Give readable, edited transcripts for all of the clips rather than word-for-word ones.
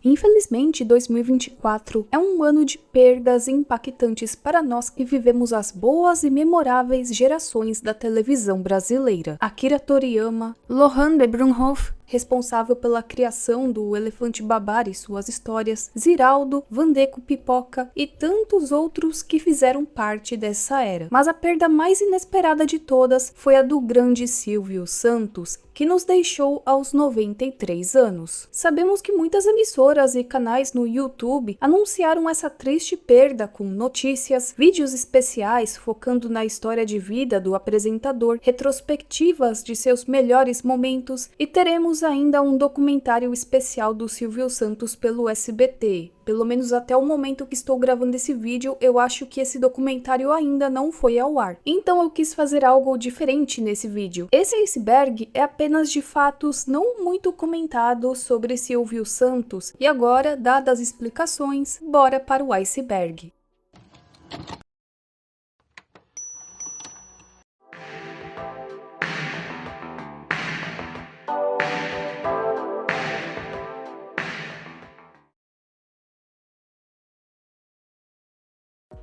Infelizmente, 2024 é um ano de perdas impactantes para nós que vivemos as boas e memoráveis gerações da televisão brasileira. Akira Toriyama, Lohan de Brunhoff, responsável pela criação do Elefante Babar e suas histórias, Ziraldo, Vandeco Pipoca e tantos outros que fizeram parte dessa era. Mas a perda mais inesperada de todas foi a do grande Silvio Santos, que nos deixou aos 93 anos. Sabemos que muitas emissoras e canais no YouTube anunciaram essa triste perda com notícias, vídeos especiais focando na história de vida do apresentador, retrospectivas de seus melhores momentos e teremos ainda um documentário especial do Silvio Santos pelo SBT. Pelo menos até o momento que estou gravando esse vídeo, eu acho que esse documentário ainda não foi ao ar. Então eu quis fazer algo diferente nesse vídeo. Esse iceberg é apenas de fatos não muito comentados sobre Silvio Santos. E agora, dadas as explicações, bora para o iceberg.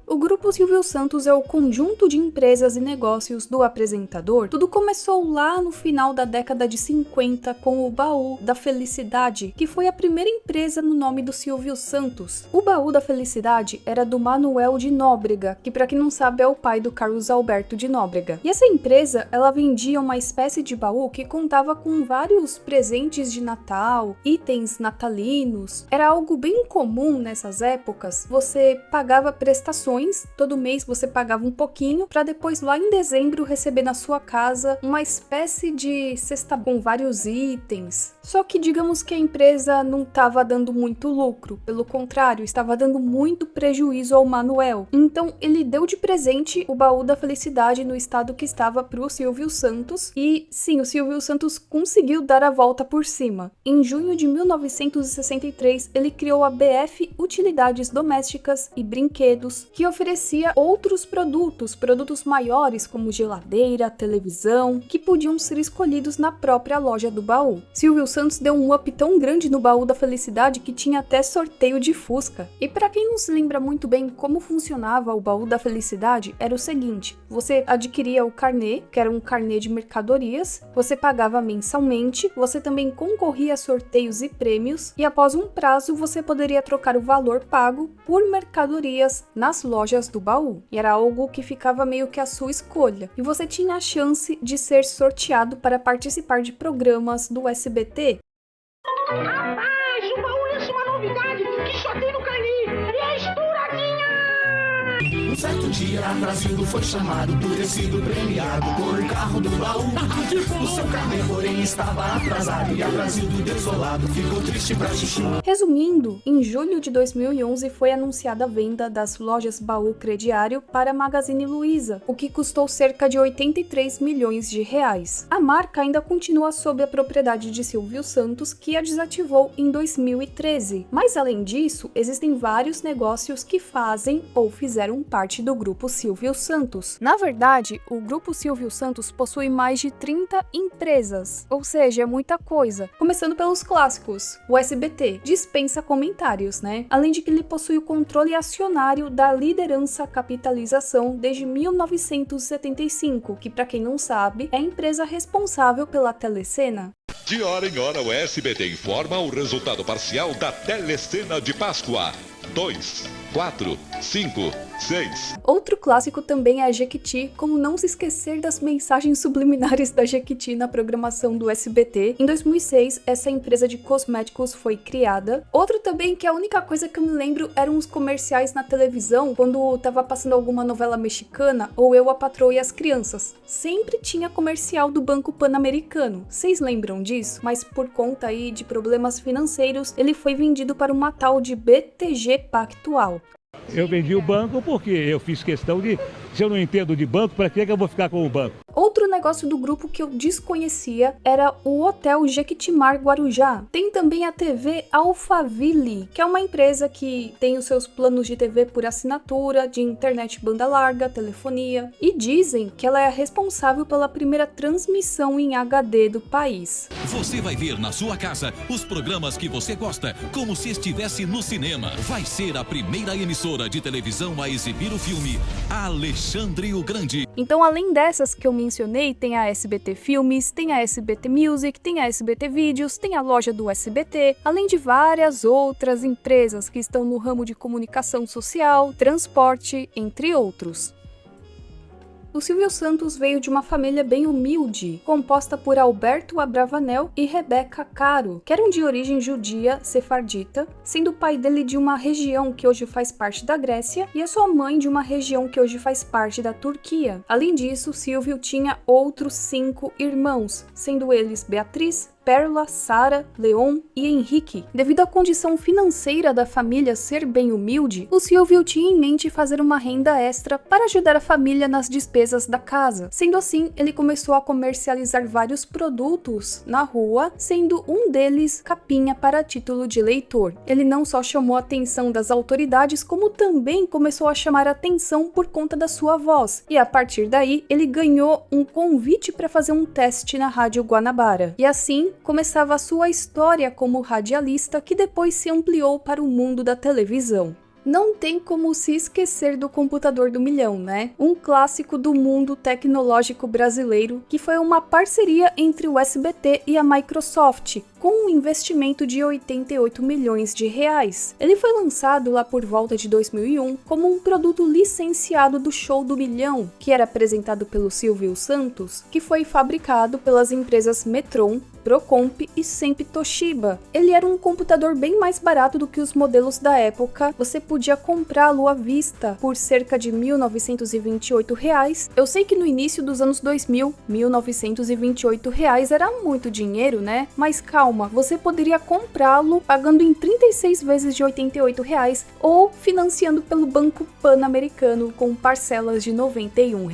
O Grupo Silvio Santos é o conjunto de empresas e negócios do apresentador. Tudo começou lá no final da década de 50 com o Baú da Felicidade, que foi a primeira empresa no nome do Silvio Santos. O Baú da Felicidade era do Manuel de Nóbrega, que para quem não sabe é o pai do Carlos Alberto de Nóbrega. E essa empresa, ela vendia uma espécie de baú que contava com vários presentes de Natal, itens natalinos. Era algo bem comum nessas épocas. Você pagava prestações, todo mês você pagava um pouquinho para depois lá em dezembro receber na sua casa uma espécie de cesta com vários itens. Só que digamos que a empresa não estava dando muito lucro, pelo contrário, estava dando muito prejuízo ao Manuel. Então ele deu de presente o Baú da Felicidade no estado que estava para o Silvio Santos e sim, o Silvio Santos conseguiu dar a volta por cima. Em junho de 1963 ele criou a BF Utilidades Domésticas e Brinquedos, que oferecia outros produtos maiores como geladeira, televisão, que podiam ser escolhidos na própria loja do Baú. Silvio Santos deu um up tão grande no Baú da Felicidade que tinha até sorteio de Fusca. E para quem não se lembra muito bem como funcionava o Baú da Felicidade, era o seguinte: você adquiria o carnê, que era um carnê de mercadorias, você pagava mensalmente, você também concorria a sorteios e prêmios, e após um prazo você poderia trocar o valor pago por mercadorias nas lojas do Baú. E era algo que ficava meio que à sua escolha. E você tinha a chance de ser sorteado para participar de programas do SBT. Rapaz, o Baú é uma novidade que só tem no Cani. E é estouradinha! Um certo dia, Brasil foi chamado por ter sido premiado por um carro do Baú. O seu carnê, porém, estava atrasado e a Brasil do desolado ficou triste pra chuchu. Resumindo, em julho de 2011 foi anunciada a venda das lojas Baú Crediário para a Magazine Luiza, o que custou cerca de 83 milhões de reais. A marca ainda continua sob a propriedade de Silvio Santos, que a desativou em 2013. Mas além disso, existem vários negócios que fazem ou fizeram parte do Grupo Silvio Santos. Na verdade, o Grupo Silvio Santos possui mais de 30 empresas, ou seja, é muita coisa. Começando pelos clássicos, o SBT, dispensa comentários, né? Além de que ele possui o controle acionário da Liderança Capitalização desde 1975, que para quem não sabe, é a empresa responsável pela Telecena. De hora em hora, o SBT informa o resultado parcial da Telecena de Páscoa. 2, 4, 5, 6. Outro clássico também é a Jequiti, como não se esquecer das mensagens subliminares da Jequiti na programação do SBT. Em 2006, essa empresa de cosméticos foi criada. Outro também que a única coisa que eu me lembro eram os comerciais na televisão, quando tava passando alguma novela mexicana, ou Eu, a Patroa e as Crianças. Sempre tinha comercial do Banco Pan-Americano. Vocês lembram disso? Mas por conta aí de problemas financeiros, ele foi vendido para uma tal de BTG Pactual. Eu vendi o banco porque eu fiz questão de Se eu não entendo de banco, para que eu vou ficar com o banco? Outro negócio do grupo que eu desconhecia era o Hotel Jequitimar Guarujá. Tem também a TV Alphaville, que é uma empresa que tem os seus planos de TV por assinatura, de internet banda larga, telefonia, e dizem que ela é a responsável pela primeira transmissão em HD do país. Você vai ver na sua casa os programas que você gosta, como se estivesse no cinema. Vai ser a primeira emissora de televisão a exibir o filme Alexandre o Grande. Então, além dessas que eu mencionei, tem a SBT Filmes, tem a SBT Music, tem a SBT Vídeos, tem a loja do SBT, além de várias outras empresas que estão no ramo de comunicação social, transporte, entre outros. O Silvio Santos veio de uma família bem humilde, composta por Alberto Abravanel e Rebeca Caro, que eram de origem judia sefardita, sendo o pai dele de uma região que hoje faz parte da Grécia e a sua mãe de uma região que hoje faz parte da Turquia. Além disso, Silvio tinha outros 5 irmãos, sendo eles Beatriz, Pérola, Sara, Leon e Henrique. Devido à condição financeira da família ser bem humilde, o Silvio tinha em mente fazer uma renda extra para ajudar a família nas despesas da casa. Sendo assim, ele começou a comercializar vários produtos na rua, sendo um deles capinha para título de eleitor. Ele não só chamou a atenção das autoridades, como também começou a chamar a atenção por conta da sua voz. E a partir daí, ele ganhou um convite para fazer um teste na Rádio Guanabara. E assim, começava a sua história como radialista, que depois se ampliou para o mundo da televisão. Não tem como se esquecer do Computador do Milhão, né? Um clássico do mundo tecnológico brasileiro, que foi uma parceria entre o SBT e a Microsoft, com um investimento de 88 milhões de reais. Ele foi lançado lá por volta de 2001 como um produto licenciado do Show do Milhão, que era apresentado pelo Silvio Santos, que foi fabricado pelas empresas Metron, Procomp e sempre Toshiba. Ele era um computador bem mais barato do que os modelos da época, você podia comprá-lo à vista por cerca de R$ 1.928. Eu sei que no início dos anos 2000, R$ 1.928 era muito dinheiro, né? Mas calma, você poderia comprá-lo pagando em 36 vezes de R$ 88 ou financiando pelo Banco Pan-Americano com parcelas de R$ 91.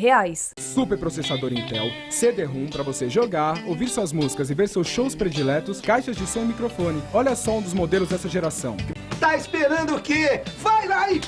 Super processador Intel, CD-ROM para você jogar, ouvir suas músicas e ver seus shows prediletos, caixas de som e microfone. Olha só um dos modelos dessa geração. Tá esperando o quê? Vai lá e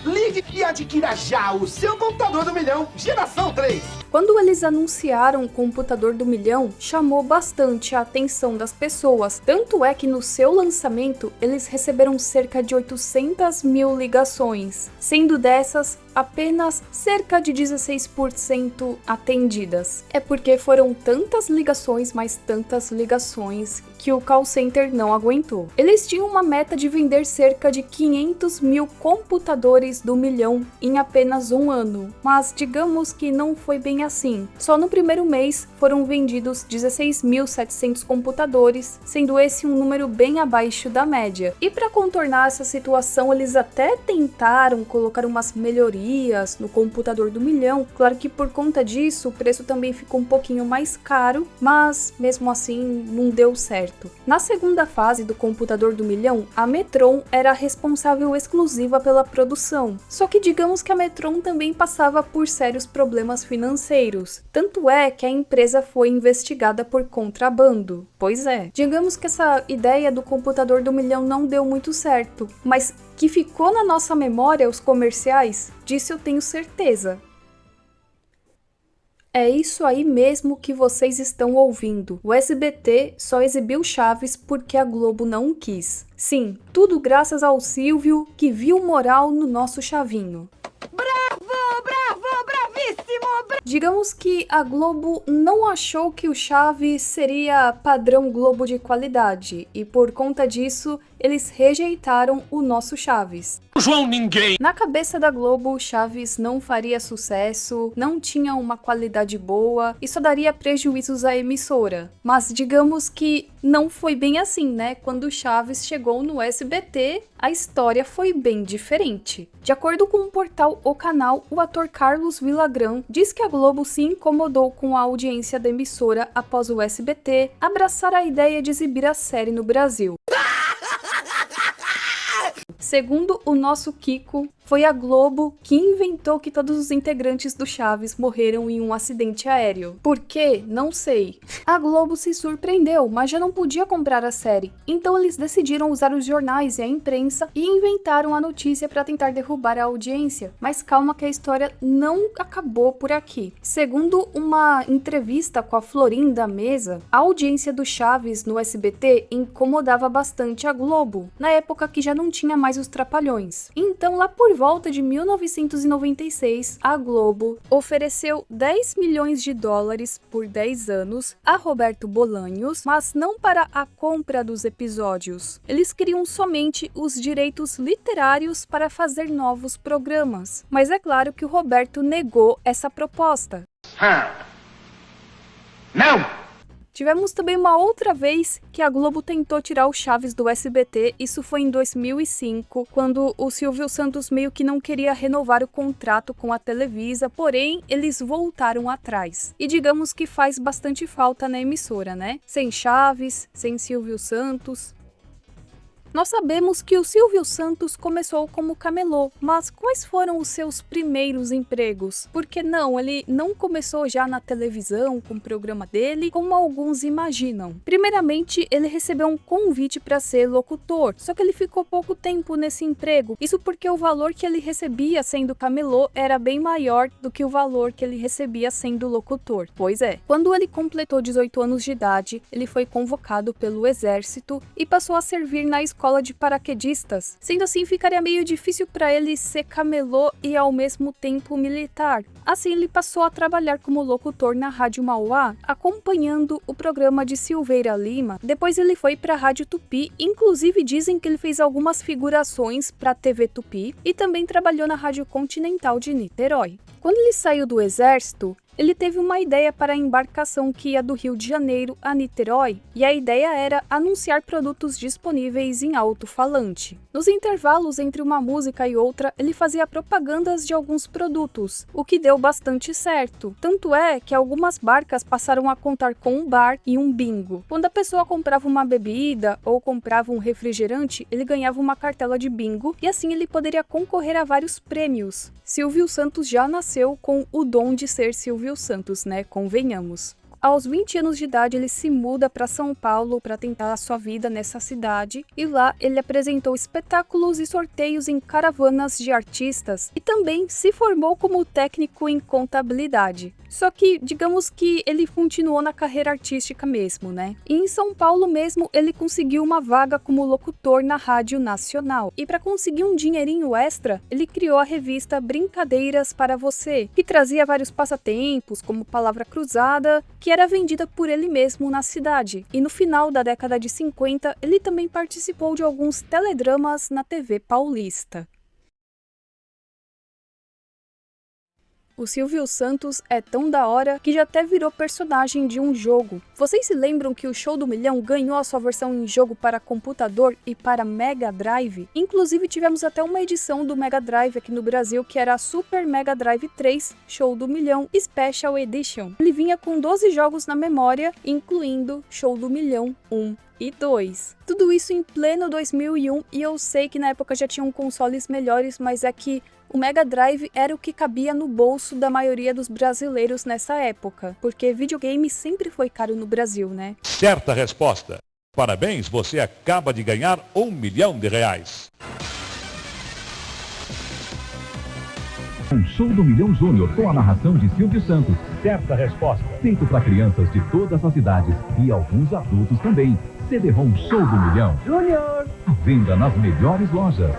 ligue e adquira já o seu computador do milhão, geração 3. Quando eles anunciaram o Computador do Milhão, chamou bastante a atenção das pessoas, tanto é que no seu lançamento eles receberam cerca de 800 mil ligações, sendo dessas apenas cerca de 16% atendidas. É porque foram tantas ligações, mas tantas ligações, que o call center não aguentou. Eles tinham uma meta de vender cerca de 500 mil computadores do milhão em apenas um ano, mas digamos que não foi bem assim. Só no primeiro mês foram vendidos 16.700 computadores, sendo esse um número bem abaixo da média. E para contornar essa situação, eles até tentaram colocar umas melhorias no computador do milhão. Claro que por conta disso o preço também ficou um pouquinho mais caro, mas mesmo assim não deu certo. Na segunda fase do computador do milhão, a Metron era a responsável exclusiva pela produção. Só que digamos que a Metron também passava por sérios problemas financeiros. Tanto é que a empresa foi investigada por contrabando. Pois é, digamos que essa ideia do computador do milhão não deu muito certo, mas que ficou na nossa memória os comerciais, disso eu tenho certeza. É isso aí mesmo que vocês estão ouvindo. O SBT só exibiu Chaves porque a Globo não quis. Sim, tudo graças ao Silvio, que viu moral no nosso Chavinho. Digamos que a Globo não achou que o Chaves seria padrão Globo de qualidade, e por conta disso, eles rejeitaram o nosso Chaves. João Ninguém! Na cabeça da Globo, Chaves não faria sucesso, não tinha uma qualidade boa e só daria prejuízos à emissora. Mas digamos que não foi bem assim, né? Quando Chaves chegou no SBT, a história foi bem diferente. De acordo com o portal O Canal, o ator Carlos Villagrán diz que a Globo se incomodou com a audiência da emissora após o SBT abraçar a ideia de exibir a série no Brasil. Segundo o nosso Kiko, Foi a Globo que inventou que todos os integrantes do Chaves morreram em um acidente aéreo. Por quê? Não sei. A Globo se surpreendeu, mas já não podia comprar a série. Então eles decidiram usar os jornais e a imprensa e inventaram a notícia para tentar derrubar a audiência. Mas calma que a história não acabou por aqui. Segundo uma entrevista com a Florinda Mesa, a audiência do Chaves no SBT incomodava bastante a Globo, na época que já não tinha mais os Trapalhões. Então, lá por volta de 1996, a Globo ofereceu 10 milhões de dólares por 10 anos a Roberto Bolanhos, mas não para a compra dos episódios. Eles queriam somente os direitos literários para fazer novos programas. Mas é claro que o Roberto negou essa proposta. Não! Tivemos também uma outra vez que a Globo tentou tirar o Chaves do SBT, isso foi em 2005, quando o Silvio Santos meio que não queria renovar o contrato com a Televisa, porém eles voltaram atrás. E digamos que faz bastante falta na emissora, né? Sem Chaves, sem Silvio Santos. Nós sabemos que o Silvio Santos começou como camelô, mas quais foram os seus primeiros empregos? Porque não, ele não começou já na televisão com o programa dele, como alguns imaginam. Primeiramente, ele recebeu um convite para ser locutor, só que ele ficou pouco tempo nesse emprego. Isso porque o valor que ele recebia sendo camelô era bem maior do que o valor que ele recebia sendo locutor. Pois é, quando ele completou 18 anos de idade, ele foi convocado pelo exército e passou a servir na escola de paraquedistas. Sendo assim, ficaria meio difícil para ele ser camelô e ao mesmo tempo militar. Assim, ele passou a trabalhar como locutor na Rádio Mauá, acompanhando o programa de Silveira Lima. Depois ele foi para a Rádio Tupi, inclusive dizem que ele fez algumas figurações para a TV Tupi e também trabalhou na Rádio Continental de Niterói. Quando ele saiu do exército, ele teve uma ideia para a embarcação que ia do Rio de Janeiro a Niterói, e a ideia era anunciar produtos disponíveis em alto-falante. Nos intervalos entre uma música e outra, ele fazia propagandas de alguns produtos, o que deu bastante certo. Tanto é que algumas barcas passaram a contar com um bar e um bingo. Quando a pessoa comprava uma bebida ou comprava um refrigerante, ele ganhava uma cartela de bingo e assim ele poderia concorrer a vários prêmios. Silvio Santos já nasceu com o dom de ser Silvio Santos, né? Convenhamos. Aos 20 anos de idade, ele se muda para São Paulo para tentar a sua vida nessa cidade, e lá ele apresentou espetáculos e sorteios em caravanas de artistas e também se formou como técnico em contabilidade. Só que, digamos que ele continuou na carreira artística mesmo, né? E em São Paulo mesmo, ele conseguiu uma vaga como locutor na Rádio Nacional. E para conseguir um dinheirinho extra, ele criou a revista Brincadeiras para Você, que trazia vários passatempos, como Palavra Cruzada, que era vendida por ele mesmo na cidade. E no final da década de 50, ele também participou de alguns teledramas na TV paulista. O Silvio Santos é tão da hora que já até virou personagem de um jogo. Vocês se lembram que o Show do Milhão ganhou a sua versão em jogo para computador e para Mega Drive? Inclusive tivemos até uma edição do Mega Drive aqui no Brasil que era a Super Mega Drive 3 Show do Milhão Special Edition. Ele vinha com 12 jogos na memória, incluindo Show do Milhão 1 e 2. Tudo isso em pleno 2001, e eu sei que na época já tinham consoles melhores, mas é que o Mega Drive era o que cabia no bolso da maioria dos brasileiros nessa época, porque videogame sempre foi caro no Brasil, né? Certa resposta. Parabéns, você acaba de ganhar R$1 milhão. Um Show do Milhão Júnior com a narração de Silvio Santos. Certa resposta. Feito para crianças de todas as idades e alguns adultos também. CD-ROM Show do Milhão Júnior. À venda nas melhores lojas.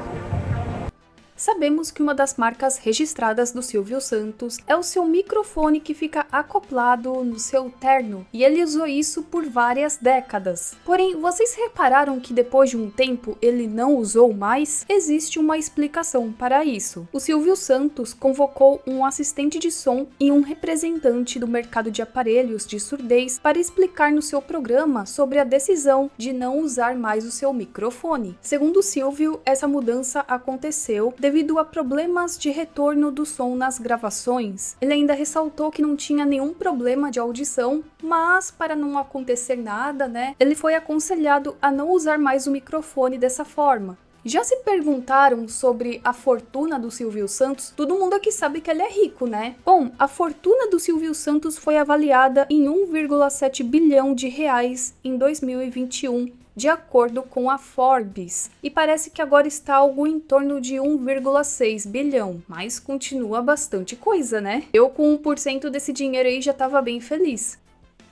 Sabemos que uma das marcas registradas do Silvio Santos é o seu microfone que fica acoplado no seu terno, e ele usou isso por várias décadas. Porém, vocês repararam que depois de um tempo ele não usou mais? Existe uma explicação para isso. O Silvio Santos convocou um assistente de som e um representante do mercado de aparelhos de surdez para explicar no seu programa sobre a decisão de não usar mais o seu microfone. Segundo o Silvio, essa mudança aconteceu devido a problemas de retorno do som nas gravações. Ele ainda ressaltou que não tinha nenhum problema de audição, mas para não acontecer nada, né, ele foi aconselhado a não usar mais o microfone dessa forma. Já se perguntaram sobre a fortuna do Silvio Santos? Todo mundo aqui sabe que ele é rico, né? Bom, a fortuna do Silvio Santos foi avaliada em 1,7 bilhão de reais em 2021, de acordo com a Forbes. E parece que agora está algo em torno de 1,6 bilhão, mas continua bastante coisa, né? Eu com 1% desse dinheiro aí já tava bem feliz.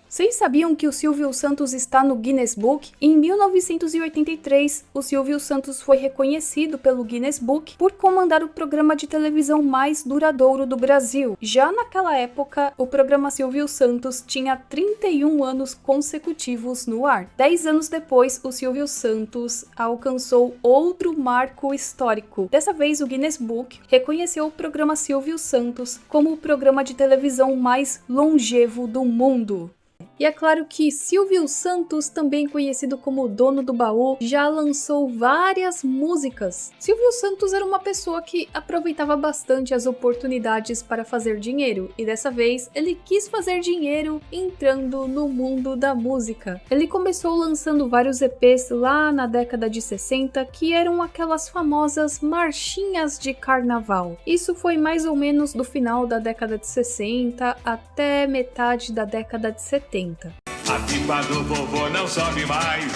Vocês sabiam que o Silvio Santos está no Guinness Book? Em 1983, o Silvio Santos foi reconhecido pelo Guinness Book por comandar o programa de televisão mais duradouro do Brasil. Já naquela época, o programa Silvio Santos tinha 31 anos consecutivos no ar. 10 anos depois, o Silvio Santos alcançou outro marco histórico. Dessa vez, o Guinness Book reconheceu o programa Silvio Santos como o programa de televisão mais longevo do mundo. E é claro que Silvio Santos, também conhecido como o dono do baú, já lançou várias músicas. Silvio Santos era uma pessoa que aproveitava bastante as oportunidades para fazer dinheiro, e dessa vez ele quis fazer dinheiro entrando no mundo da música. Ele começou lançando vários EPs lá na década de 60, que eram aquelas famosas marchinhas de carnaval. Isso foi mais ou menos do final da década de 60 até metade da década de 70. A pipa do vovô não sobe mais.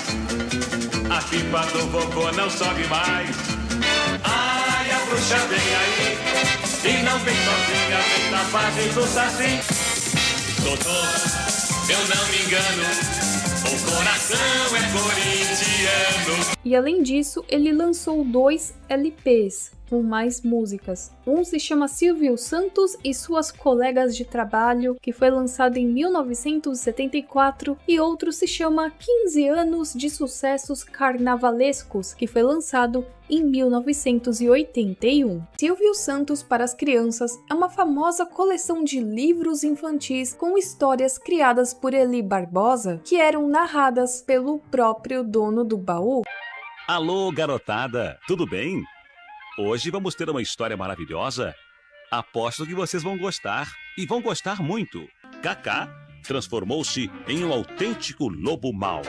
A pipa do vovô não sobe mais. Ai, a bruxa vem aí. E não vem sozinha, vem na base do saci. Doutor, eu não me engano, o coração é corintiano. E além disso, ele lançou 2 LPs com mais músicas. Um se chama Silvio Santos e Suas Colegas de Trabalho, que foi lançado em 1974, e outro se chama 15 Anos de Sucessos Carnavalescos, que foi lançado em 1981. Silvio Santos para as Crianças é uma famosa coleção de livros infantis com histórias criadas por Eli Barbosa, que eram narradas pelo próprio dono do baú. Alô, garotada, tudo bem? Hoje vamos ter uma história maravilhosa. Aposto que vocês vão gostar, e vão gostar muito. Cacá transformou-se em um autêntico lobo mau.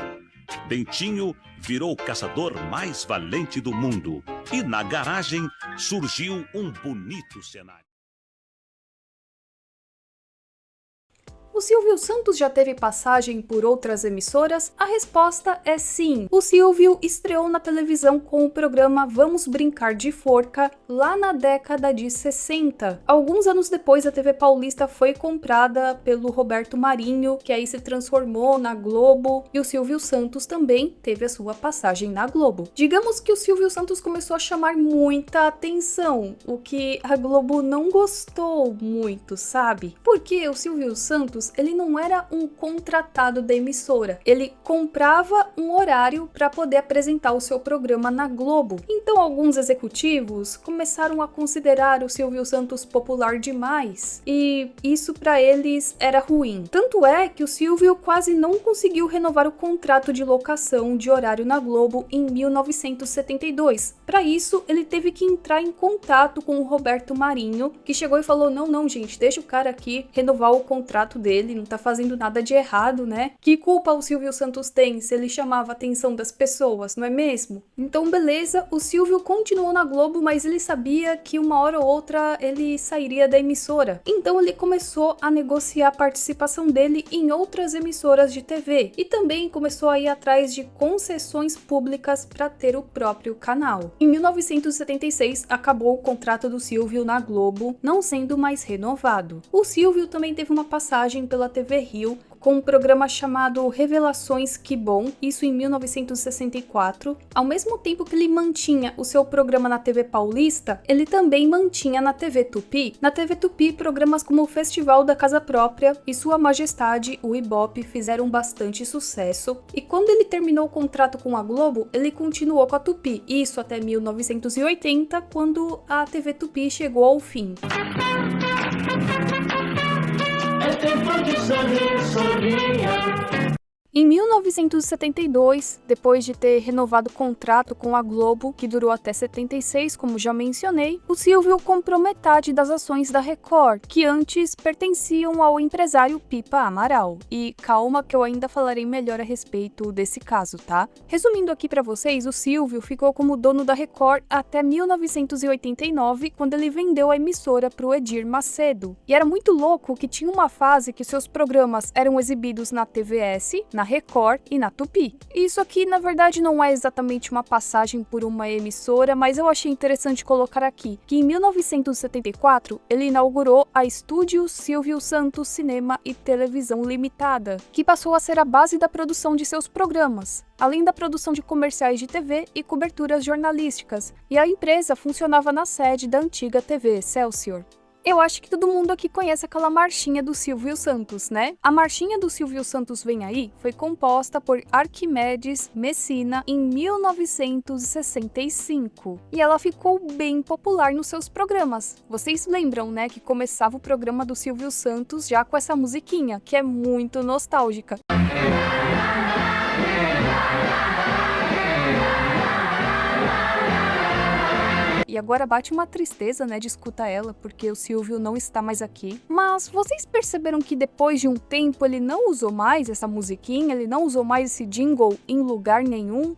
Dentinho virou o caçador mais valente do mundo. E na garagem surgiu um bonito cenário. O Silvio Santos já teve passagem por outras emissoras? A resposta é sim. O Silvio estreou na televisão com o programa Vamos Brincar de Forca lá na década de 60. Alguns anos depois, a TV Paulista foi comprada pelo Roberto Marinho, que aí se transformou na Globo, e o Silvio Santos também teve a sua passagem na Globo. Digamos que o Silvio Santos começou a chamar muita atenção, o que a Globo não gostou muito, sabe? Porque o Silvio Santos, ele não era um contratado da emissora, ele comprava um horário para poder apresentar o seu programa na Globo. Então alguns executivos começaram a considerar o Silvio Santos popular demais, e isso para eles era ruim. Tanto é que o Silvio quase não conseguiu renovar o contrato de locação de horário na Globo em 1972. Para isso, ele teve que entrar em contato com o Roberto Marinho, que chegou e falou: não, gente, deixa o cara aqui renovar o contrato dele, não tá fazendo nada de errado, né? Que culpa o Silvio Santos tem se ele chamava a atenção das pessoas, não é mesmo? Então, beleza, o Silvio continuou na Globo, mas ele sabia que uma hora ou outra ele sairia da emissora. Então ele começou a negociar a participação dele em outras emissoras de TV, e também começou a ir atrás de concessões públicas para ter o próprio canal. Em 1976, acabou o contrato do Silvio na Globo, não sendo mais renovado. O Silvio também teve uma passagem pela TV Rio, com um programa chamado Revelações Que Bom, isso em 1964. Ao mesmo tempo que ele mantinha o seu programa na TV Paulista, ele também mantinha na TV Tupi. Na TV Tupi, programas como o Festival da Casa Própria e Sua Majestade, o Ibope, fizeram bastante sucesso. E quando ele terminou o contrato com a Globo, ele continuou com a Tupi, isso até 1980, quando a TV Tupi chegou ao fim. É tempo de sorrir, sorria. Em 1972, depois de ter renovado o contrato com a Globo, que durou até 76, como já mencionei, o Silvio comprou metade das ações da Record, que antes pertenciam ao empresário Pipa Amaral. E calma que eu ainda falarei melhor a respeito desse caso, tá? Resumindo aqui pra vocês, o Silvio ficou como dono da Record até 1989, quando ele vendeu a emissora pro Edir Macedo. E era muito louco que tinha uma fase que seus programas eram exibidos na TVS, na Record e na Tupi. Isso aqui, na verdade, não é exatamente uma passagem por uma emissora, mas eu achei interessante colocar aqui que em 1974 ele inaugurou a Estúdio Silvio Santos Cinema e Televisão Limitada, que passou a ser a base da produção de seus programas, além da produção de comerciais de TV e coberturas jornalísticas, e a empresa funcionava na sede da antiga TV Excelsior. Eu acho que todo mundo aqui conhece aquela marchinha do Silvio Santos, né? A marchinha do Silvio Santos Vem Aí foi composta por Arquimedes Messina em 1965. E ela ficou bem popular nos seus programas. Vocês lembram, né, que começava o programa do Silvio Santos já com essa musiquinha, que é muito nostálgica. E agora bate uma tristeza, né, de escutar ela, porque o Silvio não está mais aqui. Mas vocês perceberam que depois de um tempo ele não usou mais essa musiquinha, ele não usou mais esse jingle em lugar nenhum?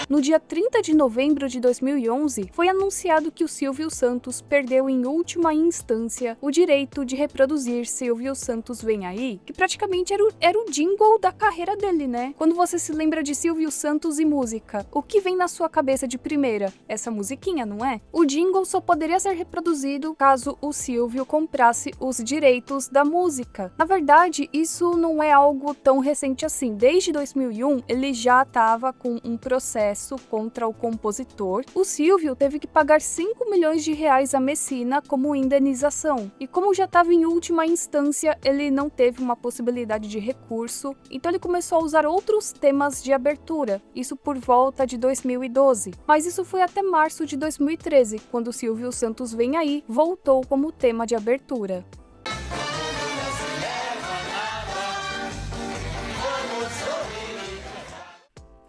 No dia 30 de novembro de 2011, foi anunciado que o Silvio Santos perdeu em última instância o direito de reproduzir Silvio Santos Vem Aí, que praticamente era o jingle da carreira dele, né? Quando você se lembra de Silvio Santos e música, o que vem na sua cabeça de primeira? Essa musiquinha, não é? O jingle só poderia ser reproduzido caso o Silvio comprasse os direitos da música. Na verdade, isso não é algo tão recente assim. Desde 2001, ele já estava com um processo contra o compositor. O Silvio teve que pagar 5 milhões de reais a Messina como indenização. E como já estava em última instância, ele não teve uma possibilidade de recurso, então ele começou a usar outros temas de abertura, isso por volta de 2012. Mas isso foi até março de 2013, quando o Silvio Santos Vem Aí voltou como tema de abertura.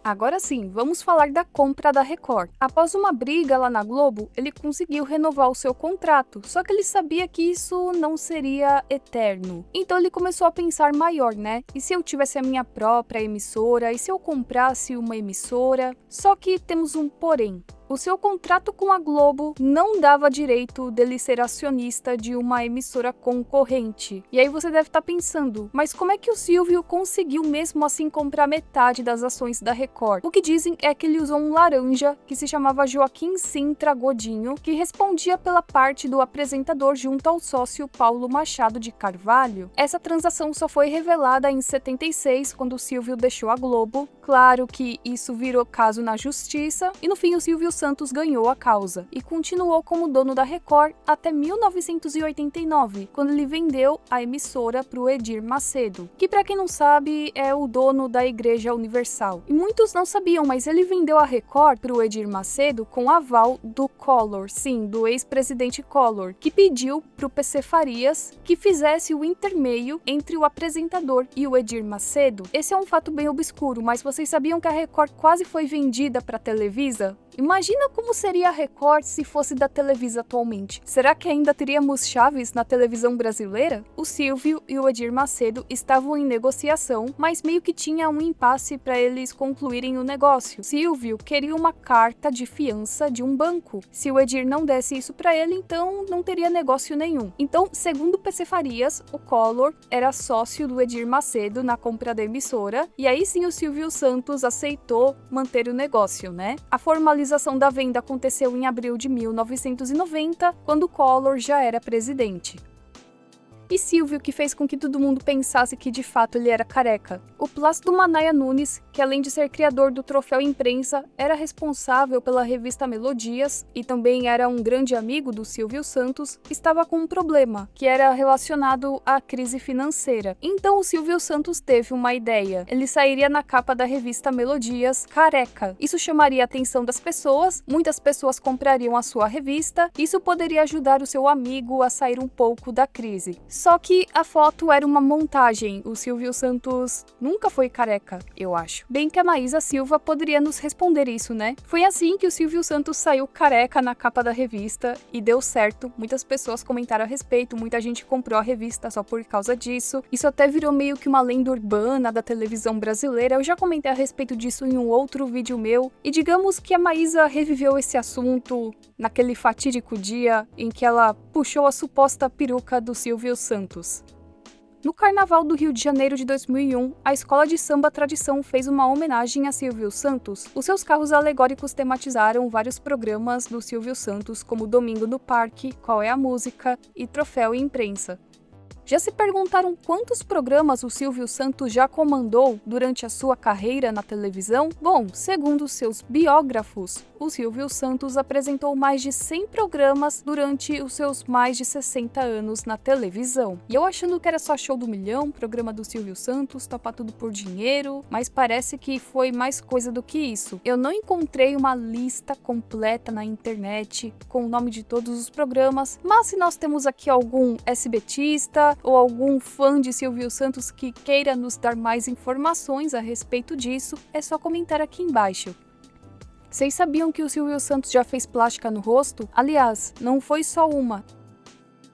Agora sim, vamos falar da compra da Record. Após uma briga lá na Globo, ele conseguiu renovar o seu contrato, só que ele sabia que isso não seria eterno. Então ele começou a pensar maior, né? E se eu tivesse a minha própria emissora? E se eu comprasse uma emissora? Só que temos um porém. O seu contrato com a Globo não dava direito dele ser acionista de uma emissora concorrente. E aí você deve estar pensando, mas como é que o Silvio conseguiu mesmo assim comprar metade das ações da Record? O que dizem é que ele usou um laranja que se chamava Joaquim Sintra Godinho, que respondia pela parte do apresentador junto ao sócio Paulo Machado de Carvalho. Essa transação só foi revelada em 76, quando o Silvio deixou a Globo. Claro que isso virou caso na justiça, e no fim o Silvio Santos ganhou a causa e continuou como dono da Record até 1989, quando ele vendeu a emissora para o Edir Macedo, que para quem não sabe é o dono da Igreja Universal. E muitos não sabiam, mas ele vendeu a Record para o Edir Macedo com aval do Collor, sim, do ex-presidente Collor, que pediu para o PC Farias que fizesse o intermeio entre o apresentador e o Edir Macedo. Esse é um fato bem obscuro, mas vocês sabiam que a Record quase foi vendida para a Televisa? Imagina como seria a Record se fosse da Televisa atualmente. Será que ainda teríamos Chaves na televisão brasileira? O Silvio e o Edir Macedo estavam em negociação, mas meio que tinha um impasse para eles concluírem o negócio. Silvio queria uma carta de fiança de um banco. Se o Edir não desse isso para ele, então não teria negócio nenhum. Então, segundo o PC Farias, o Collor era sócio do Edir Macedo na compra da emissora, e aí sim o Silvio Santos aceitou manter o negócio, né? A formalização da venda aconteceu em abril de 1990, quando Collor já era presidente. E Silvio, que fez com que todo mundo pensasse que de fato ele era careca. O Plácido Manaia Nunes, que além de ser criador do Troféu Imprensa, era responsável pela revista Melodias e também era um grande amigo do Silvio Santos, estava com um problema, que era relacionado à crise financeira. Então o Silvio Santos teve uma ideia. Ele sairia na capa da revista Melodias careca. Isso chamaria a atenção das pessoas, muitas pessoas comprariam a sua revista, isso poderia ajudar o seu amigo a sair um pouco da crise. Só que a foto era uma montagem, o Silvio Santos nunca foi careca, eu acho. Bem que a Maísa Silva poderia nos responder isso, né? Foi assim que o Silvio Santos saiu careca na capa da revista e deu certo, muitas pessoas comentaram a respeito, muita gente comprou a revista só por causa disso. Isso até virou meio que uma lenda urbana da televisão brasileira, eu já comentei a respeito disso em um outro vídeo meu, e digamos que a Maísa reviveu esse assunto naquele fatídico dia em que ela puxou a suposta peruca do Silvio Santos. No Carnaval do Rio de Janeiro de 2001, a Escola de Samba Tradição fez uma homenagem a Silvio Santos. Os seus carros alegóricos tematizaram vários programas do Silvio Santos, como Domingo no Parque, Qual é a Música e Troféu Imprensa. Já se perguntaram quantos programas o Silvio Santos já comandou durante a sua carreira na televisão? Bom, segundo seus biógrafos, o Silvio Santos apresentou mais de 100 programas durante os seus mais de 60 anos na televisão. E eu achando que era só Show do Milhão, programa do Silvio Santos, Topa Tudo por Dinheiro, mas parece que foi mais coisa do que isso. Eu não encontrei uma lista completa na internet com o nome de todos os programas, mas se nós temos aqui algum SBTista ou algum fã de Silvio Santos que queira nos dar mais informações a respeito disso, é só comentar aqui embaixo. Vocês sabiam que o Silvio Santos já fez plástica no rosto? Aliás, não foi só uma.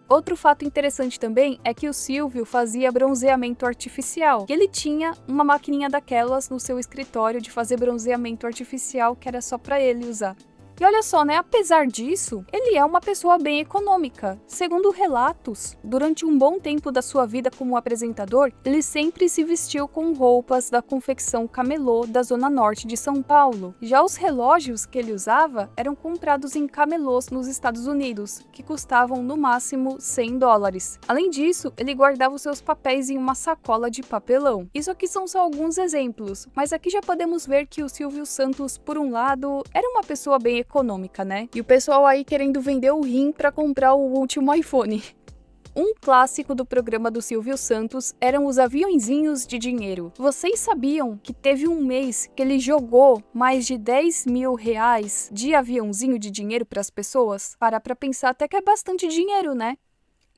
Outro fato interessante também é que o Silvio fazia bronzeamento artificial. E ele tinha uma maquininha daquelas no seu escritório de fazer bronzeamento artificial que era só para ele usar. E olha só, né? Apesar disso, ele é uma pessoa bem econômica. Segundo relatos, durante um bom tempo da sua vida como apresentador, ele sempre se vestiu com roupas da confecção camelô da zona norte de São Paulo. Já os relógios que ele usava eram comprados em camelôs nos Estados Unidos, que custavam no máximo $100. Além disso, ele guardava os seus papéis em uma sacola de papelão. Isso aqui são só alguns exemplos, mas aqui já podemos ver que o Silvio Santos, por um lado, era uma pessoa bem econômica, né? E o pessoal aí querendo vender o rim para comprar o último iPhone. Um clássico do programa do Silvio Santos eram os aviõezinhos de dinheiro. Vocês sabiam que teve um mês que ele jogou mais de R$10 mil de aviãozinho de dinheiro para as pessoas? Para pra pensar, até que é bastante dinheiro, né?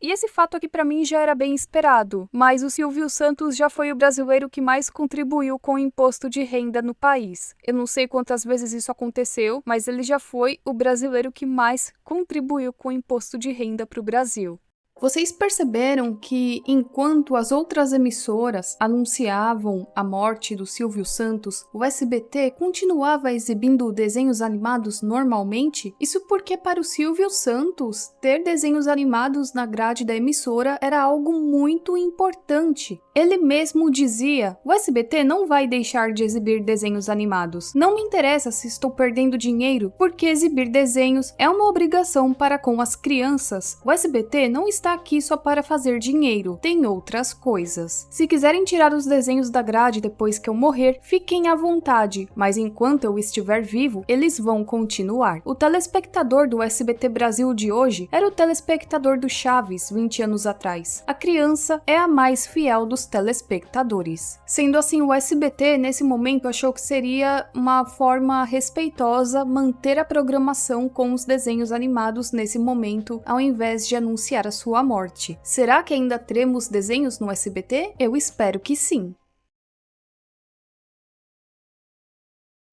E esse fato aqui pra mim já era bem esperado, mas o Silvio Santos já foi o brasileiro que mais contribuiu com o imposto de renda no país. Eu não sei quantas vezes isso aconteceu, mas ele já foi o brasileiro que mais contribuiu com o imposto de renda para o Brasil. Vocês perceberam que, enquanto as outras emissoras anunciavam a morte do Silvio Santos, o SBT continuava exibindo desenhos animados normalmente? Isso porque para o Silvio Santos, ter desenhos animados na grade da emissora era algo muito importante. Ele mesmo dizia: o SBT não vai deixar de exibir desenhos animados. Não me interessa se estou perdendo dinheiro, porque exibir desenhos é uma obrigação para com as crianças. O SBT não está aqui só para fazer dinheiro, tem outras coisas. Se quiserem tirar os desenhos da grade depois que eu morrer, fiquem à vontade, mas enquanto eu estiver vivo, eles vão continuar. O telespectador do SBT Brasil de hoje era o telespectador do Chaves 20 anos atrás. A criança é a mais fiel dos telespectadores. Sendo assim, o SBT nesse momento achou que seria uma forma respeitosa manter a programação com os desenhos animados nesse momento, ao invés de anunciar a sua morte. Será que ainda teremos desenhos no SBT? Eu espero que sim.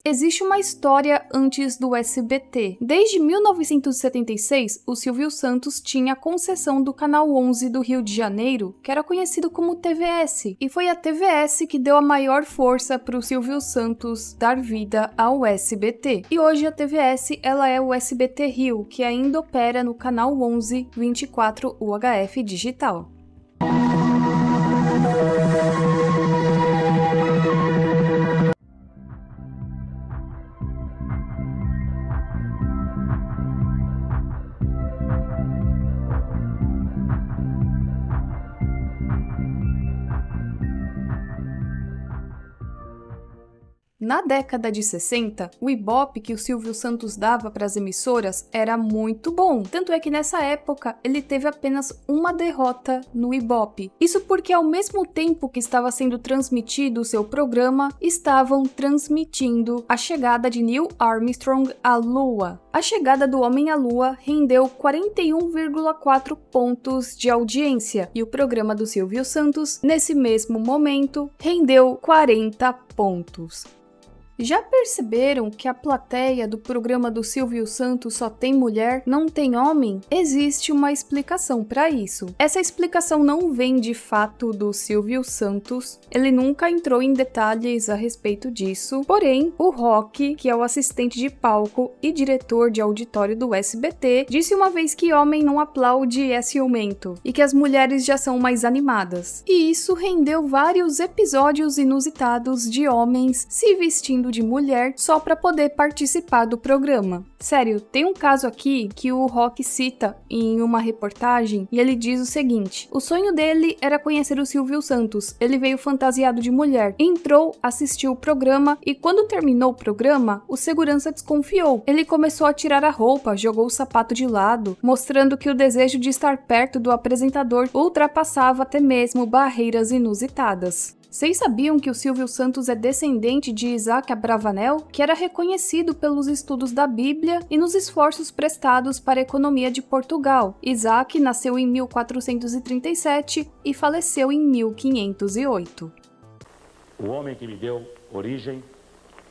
Existe uma história antes do SBT. Desde 1976, o Silvio Santos tinha a concessão do Canal 11 do Rio de Janeiro, que era conhecido como TVS, e foi a TVS que deu a maior força para o Silvio Santos dar vida ao SBT. E hoje a TVS ela é o SBT Rio, que ainda opera no Canal 11 24 UHF digital. Na década de 60, o ibope que o Silvio Santos dava para as emissoras era muito bom. Tanto é que nessa época ele teve apenas uma derrota no ibope. Isso porque ao mesmo tempo que estava sendo transmitido o seu programa, estavam transmitindo a chegada de Neil Armstrong à Lua. A chegada do homem à Lua rendeu 41,4 pontos de audiência e o programa do Silvio Santos, nesse mesmo momento, rendeu 40 pontos. Já perceberam que a plateia do programa do Silvio Santos só tem mulher, não tem homem? Existe uma explicação para isso. Essa explicação não vem de fato do Silvio Santos, ele nunca entrou em detalhes a respeito disso, porém, o Rock, que é o assistente de palco e diretor de auditório do SBT, disse uma vez que homem não aplaude é ciumento, e que as mulheres já são mais animadas. E isso rendeu vários episódios inusitados de homens se vestindo de mulher só para poder participar do programa. Sério, tem um caso aqui que o Rock cita em uma reportagem e ele diz o seguinte: o sonho dele era conhecer o Silvio Santos, ele veio fantasiado de mulher, entrou, assistiu o programa e quando terminou o programa, o segurança desconfiou. Ele começou a tirar a roupa, jogou o sapato de lado, mostrando que o desejo de estar perto do apresentador ultrapassava até mesmo barreiras inusitadas. Vocês sabiam que o Silvio Santos é descendente de Isaac Abravanel, que era reconhecido pelos estudos da Bíblia e nos esforços prestados para a economia de Portugal? Isaac nasceu em 1437 e faleceu em 1508. O homem que me deu origem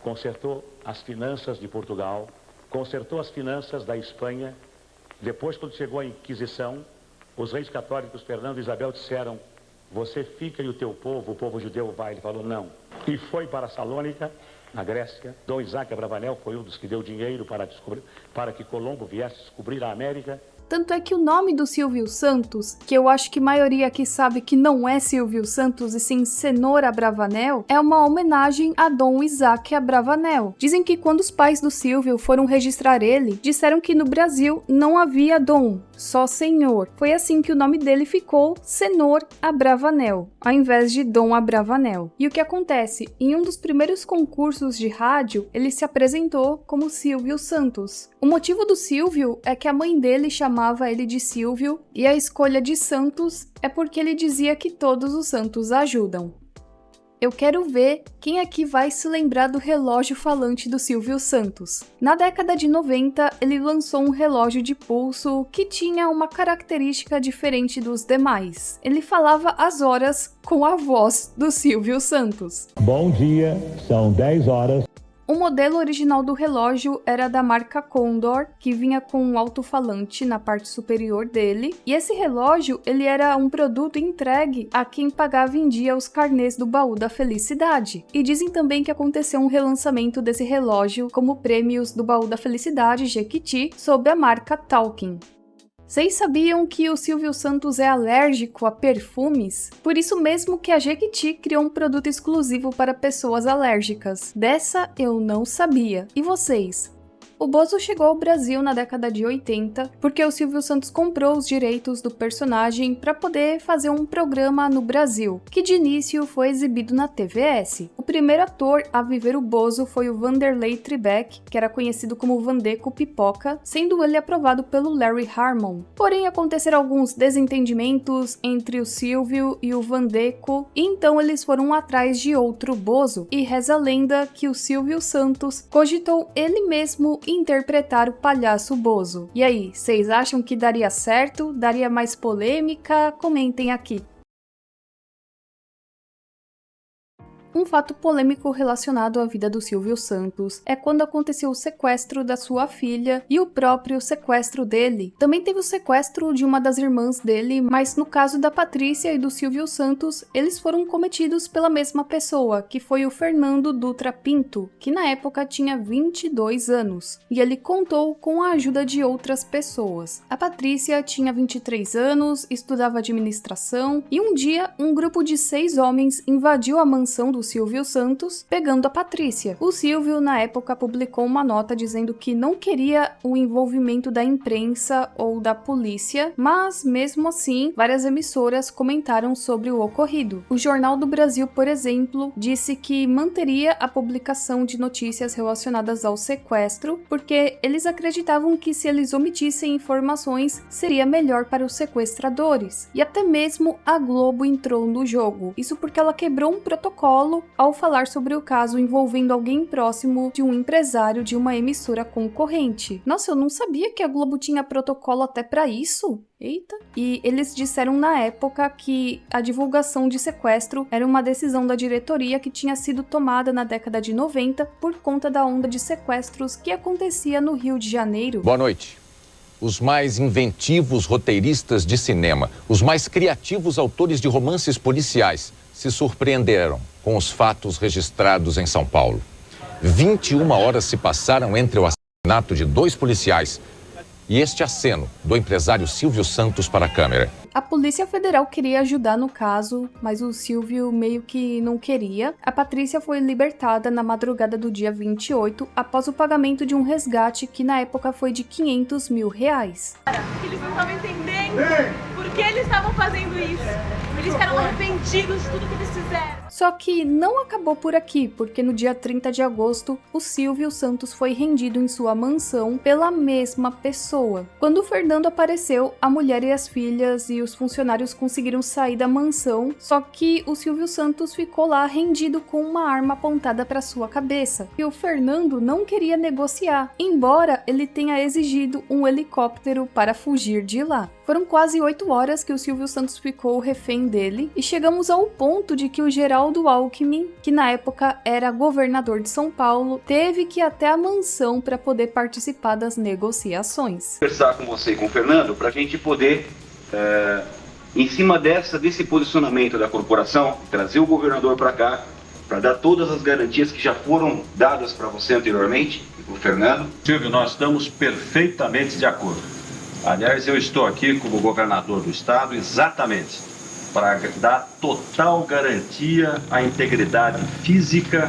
consertou as finanças de Portugal, consertou as finanças da Espanha. Depois, quando chegou a Inquisição, os reis católicos Fernando e Isabel disseram: você fica e o teu povo, o povo judeu, vai. Ele falou não. E foi para Salônica, na Grécia. Dom Isaac Abravanel foi um dos que deu dinheiro para que Colombo viesse descobrir a América. Tanto é que o nome do Silvio Santos, que eu acho que a maioria aqui sabe que não é Silvio Santos e sim Cenoura Abravanel, é uma homenagem a Dom Isaac Abravanel. Dizem que quando os pais do Silvio foram registrar ele, disseram que no Brasil não havia Dom, só Senhor. Foi assim que o nome dele ficou Cenoura Abravanel, ao invés de Dom Abravanel. E o que acontece? Em um dos primeiros concursos de rádio, ele se apresentou como Silvio Santos. O motivo do Silvio é que a mãe dele chamava ele de Silvio e a escolha de Santos é porque ele dizia que todos os santos ajudam. Eu quero ver quem aqui vai se lembrar do relógio falante do Silvio Santos. Na década de 90, ele lançou um relógio de pulso que tinha uma característica diferente dos demais. Ele falava as horas com a voz do Silvio Santos. Bom dia, são 10 horas. O modelo original do relógio era da marca Condor, que vinha com um alto-falante na parte superior dele, e esse relógio ele era um produto entregue a quem pagava em dia os carnês do baú da felicidade. E dizem também que aconteceu um relançamento desse relógio como prêmios do baú da felicidade Jequiti sob a marca Talking. Vocês sabiam que o Silvio Santos é alérgico a perfumes? Por isso mesmo que a Jequiti criou um produto exclusivo para pessoas alérgicas. Dessa eu não sabia. E vocês? O Bozo chegou ao Brasil na década de 80 porque o Silvio Santos comprou os direitos do personagem para poder fazer um programa no Brasil, que de início foi exibido na TVS. O primeiro ator a viver o Bozo foi o Vanderlei Tribeck, que era conhecido como Vandeco Pipoca, sendo ele aprovado pelo Larry Harmon. Porém, aconteceram alguns desentendimentos entre o Silvio e o Vandeco, e então eles foram atrás de outro Bozo, e reza a lenda que o Silvio Santos cogitou ele mesmo interpretar o palhaço Bozo. E aí, vocês acham que daria certo? Daria mais polêmica? Comentem aqui. Um fato polêmico relacionado à vida do Silvio Santos é quando aconteceu o sequestro da sua filha e o próprio sequestro dele. Também teve o sequestro de uma das irmãs dele, mas no caso da Patrícia e do Silvio Santos, eles foram cometidos pela mesma pessoa, que foi o Fernando Dutra Pinto, que na época tinha 22 anos, e ele contou com a ajuda de outras pessoas. A Patrícia tinha 23 anos, estudava administração, e um dia um grupo de 6 homens invadiu a mansão do Silvio Santos pegando a Patrícia. O Silvio, na época, publicou uma nota dizendo que não queria o envolvimento da imprensa ou da polícia, mas mesmo assim, várias emissoras comentaram sobre o ocorrido. O Jornal do Brasil, por exemplo, disse que manteria a publicação de notícias relacionadas ao sequestro, porque eles acreditavam que se eles omitissem informações, seria melhor para os sequestradores. E até mesmo a Globo entrou no jogo. Isso porque ela quebrou um protocolo ao falar sobre o caso envolvendo alguém próximo de um empresário de uma emissora concorrente. Nossa, eu não sabia que a Globo tinha protocolo até para isso. Eita! E eles disseram na época que a divulgação de sequestro era uma decisão da diretoria que tinha sido tomada na década de 90 por conta da onda de sequestros que acontecia no Rio de Janeiro. Boa noite. Os mais inventivos roteiristas de cinema, os mais criativos autores de romances policiais se surpreenderam com os fatos registrados em São Paulo. 21 horas se passaram entre o assassinato de 2 policiais e este aceno do empresário Silvio Santos para a câmera. A Polícia Federal queria ajudar no caso, mas o Silvio meio que não queria. A Patrícia foi libertada na madrugada do dia 28 após o pagamento de um resgate que na época foi de R$500 mil. Eles não estavam entendendo por que eles estavam fazendo isso. Eles ficaram arrependidos de tudo que eles fizeram. Só que não acabou por aqui, porque no dia 30 de agosto, o Silvio Santos foi rendido em sua mansão pela mesma pessoa. Quando o Fernando apareceu, a mulher e as filhas e os funcionários conseguiram sair da mansão, só que o Silvio Santos ficou lá rendido com uma arma apontada para sua cabeça. E o Fernando não queria negociar, embora ele tenha exigido um helicóptero para fugir de lá. Foram quase 8 horas que o Silvio Santos ficou refém dele e chegamos ao ponto de que o Geraldo Alckmin, que na época era governador de São Paulo, teve que ir até a mansão para poder participar das negociações. Conversar com você e com o Fernando para a gente poder, em cima desse posicionamento da corporação, trazer o governador para cá, para dar todas as garantias que já foram dadas para você anteriormente, o Fernando. Silvio, nós estamos perfeitamente de acordo. Aliás, eu estou aqui como governador do estado exatamente para dar total garantia à integridade física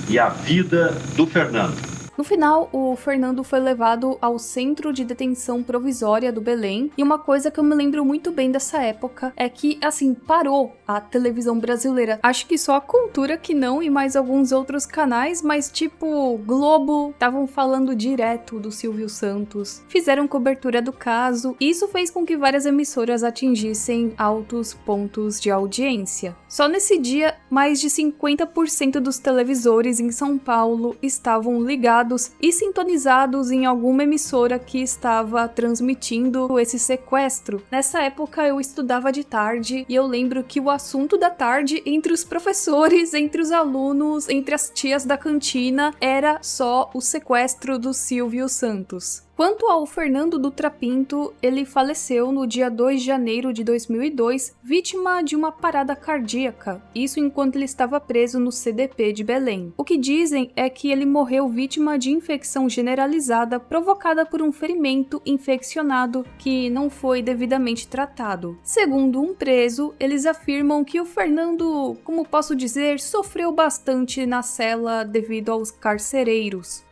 e à vida do Fernando. No final, o Fernando foi levado ao Centro de Detenção Provisória do Belém, e uma coisa que eu me lembro muito bem dessa época é que, assim, parou a televisão brasileira. Acho que só a Cultura que não e mais alguns outros canais, mas tipo Globo, estavam falando direto do Silvio Santos, fizeram cobertura do caso, e isso fez com que várias emissoras atingissem altos pontos de audiência. Só nesse dia, mais de 50% dos televisores em São Paulo estavam ligados e sintonizados em alguma emissora que estava transmitindo esse sequestro. Nessa época eu estudava de tarde e eu lembro que o assunto da tarde entre os professores, entre os alunos, entre as tias da cantina era só o sequestro do Silvio Santos. Quanto ao Fernando Dutra Pinto, ele faleceu no dia 2 de janeiro de 2002, vítima de uma parada cardíaca, isso enquanto ele estava preso no CDP de Belém. O que dizem é que ele morreu vítima de infecção generalizada provocada por um ferimento infeccionado que não foi devidamente tratado. Segundo um preso, eles afirmam que o Fernando, como posso dizer, sofreu bastante na cela devido aos carcereiros.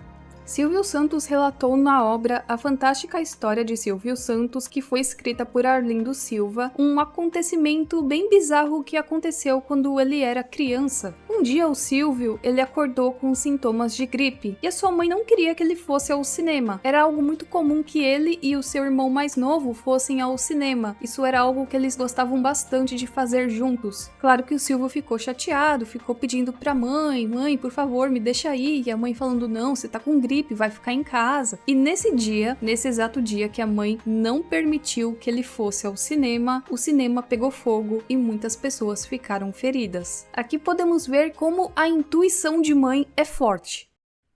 Silvio Santos relatou na obra A Fantástica História de Silvio Santos, que foi escrita por Arlindo Silva, um acontecimento bem bizarro que aconteceu quando ele era criança. Um dia o Silvio, ele acordou com sintomas de gripe, e a sua mãe não queria que ele fosse ao cinema. Era algo muito comum que ele e o seu irmão mais novo fossem ao cinema. Isso era algo que eles gostavam bastante de fazer juntos. Claro que o Silvio ficou chateado, ficou pedindo pra mãe, por favor, me deixa aí, e a mãe falando, não, você tá com gripe, vai ficar em casa. E nesse exato dia que a mãe não permitiu que ele fosse ao cinema, o cinema pegou fogo e muitas pessoas ficaram feridas. Aqui podemos ver como a intuição de mãe é forte.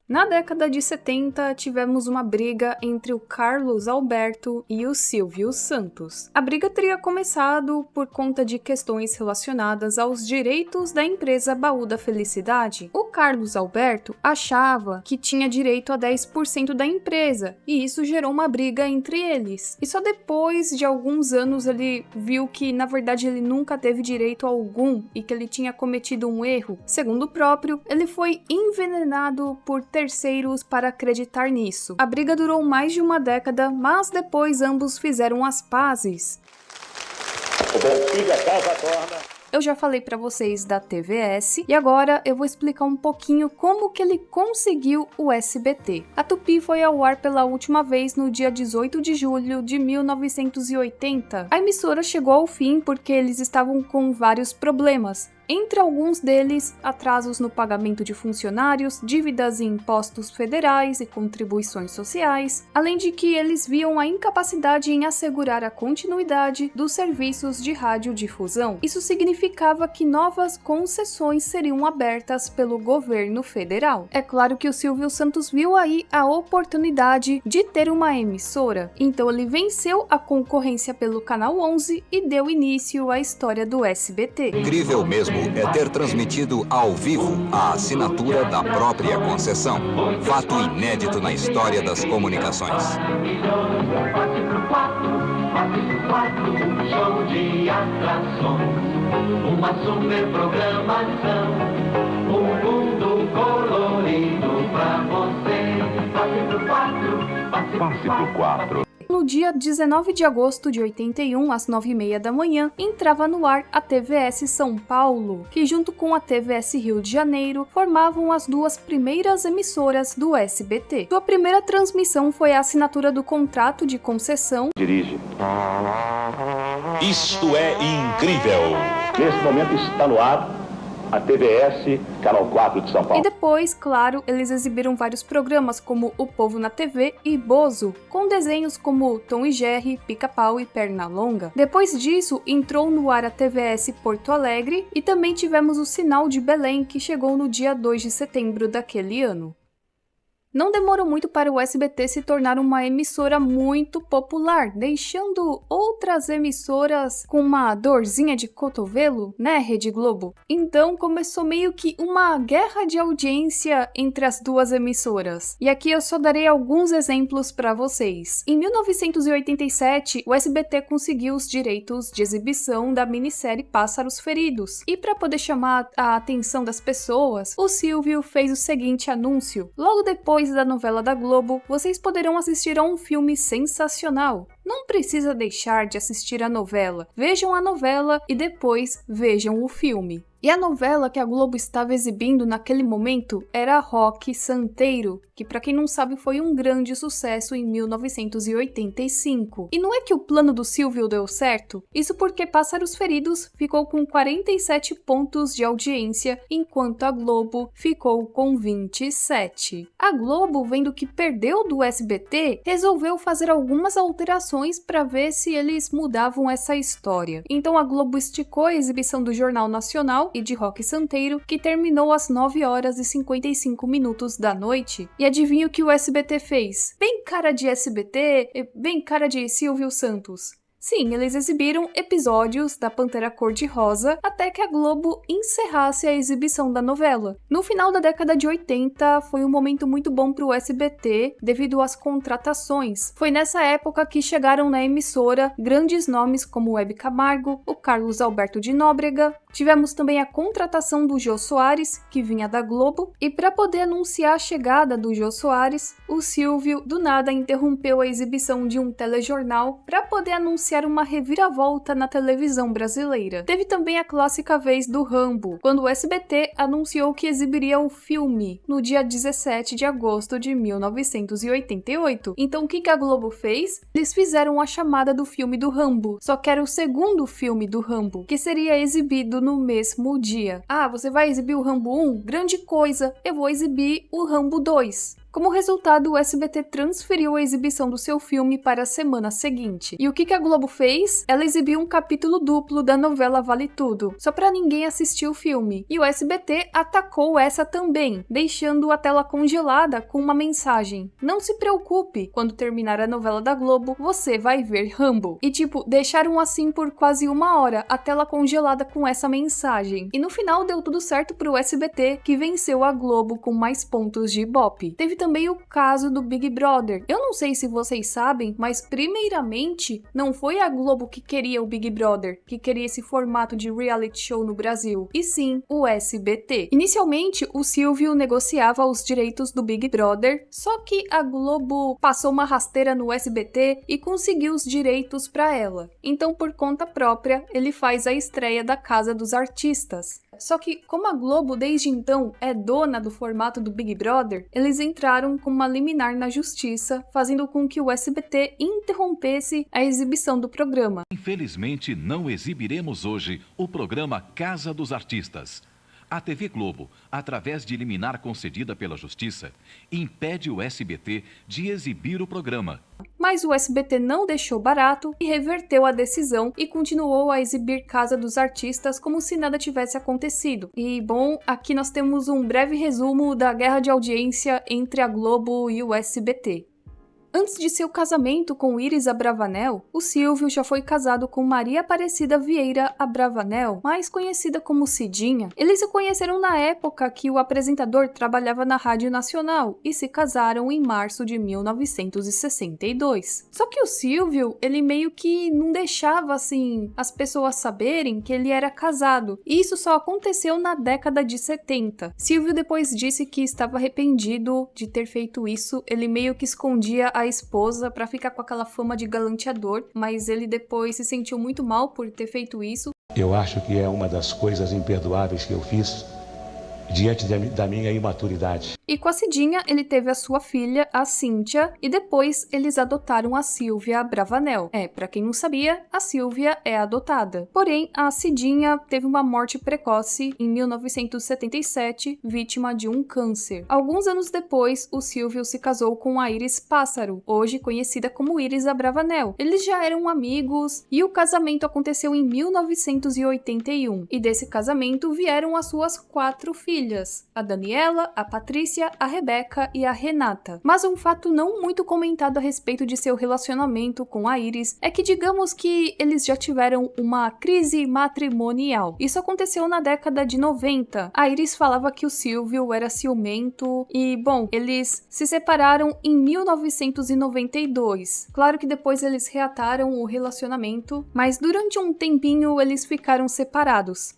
Na década de 70, tivemos uma briga entre o Carlos Alberto e o Silvio Santos. A briga teria começado por conta de questões relacionadas aos direitos da empresa Baú da Felicidade. O Carlos Alberto achava que tinha direito a 10% da empresa, e isso gerou uma briga entre eles. E só depois de alguns anos ele viu que, na verdade, ele nunca teve direito algum e que ele tinha cometido um erro. Segundo o próprio, ele foi envenenado por terceiros para acreditar nisso. A briga durou mais de uma década, mas depois ambos fizeram as pazes. O Benfica causa corda. Eu já falei para vocês da TVS e agora eu vou explicar um pouquinho como que ele conseguiu o SBT. A Tupi foi ao ar pela última vez no dia 18 de julho de 1980. A emissora chegou ao fim porque eles estavam com vários problemas. Entre alguns deles, atrasos no pagamento de funcionários, dívidas em impostos federais e contribuições sociais, além de que eles viam a incapacidade em assegurar a continuidade dos serviços de radiodifusão. Isso significava que novas concessões seriam abertas pelo governo federal. É claro que o Silvio Santos viu aí a oportunidade de ter uma emissora, então ele venceu a concorrência pelo Canal 11 e deu início à história do SBT. Incrível mesmo é ter transmitido ao vivo a assinatura da própria concessão. Fato inédito na história das comunicações. Show de atrações, uma super programação, um mundo colorido pra você. Passe pro 4. No dia 19 de agosto de 81, às 9h30 da manhã, entrava no ar a TVS São Paulo, que junto com a TVS Rio de Janeiro formavam as duas primeiras emissoras do SBT. Sua primeira transmissão foi a assinatura do contrato de concessão. Dirige. Isto é incrível. Nesse momento está no ar a TVS, Canal 4 de São Paulo. E depois, claro, eles exibiram vários programas como O Povo na TV e Bozo, com desenhos como Tom e Jerry, Pica-Pau e Pernalonga. Depois disso, entrou no ar a TVS Porto Alegre e também tivemos o Sinal de Belém, que chegou no dia 2 de setembro daquele ano. Não demorou muito para o SBT se tornar uma emissora muito popular, deixando outras emissoras com uma dorzinha de cotovelo, né, Rede Globo? Então começou meio que uma guerra de audiência entre as duas emissoras. E aqui eu só darei alguns exemplos para vocês. Em 1987, o SBT conseguiu os direitos de exibição da minissérie Pássaros Feridos. E para poder chamar a atenção das pessoas, o Silvio fez o seguinte anúncio. Logo depois da novela da Globo, vocês poderão assistir a um filme sensacional. Não precisa deixar de assistir a novela. Vejam a novela e depois vejam o filme. E a novela que a Globo estava exibindo naquele momento era Roque Santeiro, que para quem não sabe foi um grande sucesso em 1985. E não é que o plano do Silvio deu certo? Isso porque Pássaros Feridos ficou com 47 pontos de audiência, enquanto a Globo ficou com 27. A Globo, vendo que perdeu do SBT, resolveu fazer algumas alterações para ver se eles mudavam essa história. Então a Globo esticou a exibição do Jornal Nacional e de Roque Santeiro, que terminou às 9h55 da noite. E adivinha o que o SBT fez? Bem cara de SBT, bem cara de Silvio Santos. Sim, eles exibiram episódios da Pantera Cor-de-Rosa até que a Globo encerrasse a exibição da novela. No final da década de 80, foi um momento muito bom para o SBT devido às contratações. Foi nessa época que chegaram na emissora grandes nomes como Hebe Camargo, o Carlos Alberto de Nóbrega. Tivemos também a contratação do Jô Soares, que vinha da Globo, e para poder anunciar a chegada do Jô Soares, o Silvio do nada interrompeu a exibição de um telejornal para poder anunciar uma reviravolta na televisão brasileira. Teve também a clássica vez do Rambo, quando o SBT anunciou que exibiria o filme no dia 17 de agosto de 1988. Então o que a Globo fez? Eles fizeram a chamada do filme do Rambo, só que era o segundo filme do Rambo, que seria exibido no mesmo dia. Ah, você vai exibir o Rambo 1? Grande coisa, eu vou exibir o Rambo 2. Como resultado, o SBT transferiu a exibição do seu filme para a semana seguinte. E o que a Globo fez? Ela exibiu um capítulo duplo da novela Vale Tudo, só para ninguém assistir o filme. E o SBT atacou essa também, deixando a tela congelada com uma mensagem: não se preocupe, quando terminar a novela da Globo, você vai ver Rambo. E deixaram assim por quase 1 hora a tela congelada com essa mensagem. E no final deu tudo certo pro SBT, que venceu a Globo com mais pontos de Ibope. Teve também o caso do Big Brother. Eu não sei se vocês sabem, mas primeiramente não foi a Globo que queria o Big Brother, que queria esse formato de reality show no Brasil, e sim o SBT. Inicialmente, o Silvio negociava os direitos do Big Brother, só que a Globo passou uma rasteira no SBT e conseguiu os direitos para ela. Então, por conta própria, ele faz a estreia da Casa dos Artistas. Só que, como a Globo desde então é dona do formato do Big Brother, eles entraram com uma liminar na justiça, fazendo com que o SBT interrompesse a exibição do programa. Infelizmente, não exibiremos hoje o programa Casa dos Artistas. A TV Globo, através de liminar concedida pela Justiça, impede o SBT de exibir o programa. Mas o SBT não deixou barato e reverteu a decisão e continuou a exibir Casa dos Artistas como se nada tivesse acontecido. E bom, aqui nós temos um breve resumo da guerra de audiência entre a Globo e o SBT. Antes de seu casamento com Iris Abravanel, o Silvio já foi casado com Maria Aparecida Vieira Abravanel, mais conhecida como Cidinha. Eles se conheceram na época que o apresentador trabalhava na Rádio Nacional e se casaram em março de 1962. Só que o Silvio, ele meio que não deixava assim as pessoas saberem que ele era casado, e isso só aconteceu na década de 70. Silvio depois disse que estava arrependido de ter feito isso, ele meio que escondia a esposa para ficar com aquela fama de galanteador, mas ele depois se sentiu muito mal por ter feito isso. Eu acho que é uma das coisas imperdoáveis que eu fiz diante da minha imaturidade. E com a Cidinha, ele teve a sua filha, a Cíntia, e depois eles adotaram a Silvia Abravanel. Pra quem não sabia, a Silvia é adotada. Porém, a Cidinha teve uma morte precoce em 1977, vítima de um câncer. Alguns anos depois, o Silvio se casou com a Iris Pássaro, hoje conhecida como Iris Abravanel. Eles já eram amigos e o casamento aconteceu em 1981. E desse casamento vieram as suas 4 filhas, a Daniela, a Patrícia, a Rebeca e a Renata. Mas um fato não muito comentado a respeito de seu relacionamento com a Iris é que, digamos que eles já tiveram uma crise matrimonial. Isso aconteceu na década de 90. A Iris falava que o Silvio era ciumento e, bom, eles se separaram em 1992. Claro que depois eles reataram o relacionamento, mas durante um tempinho eles ficaram separados.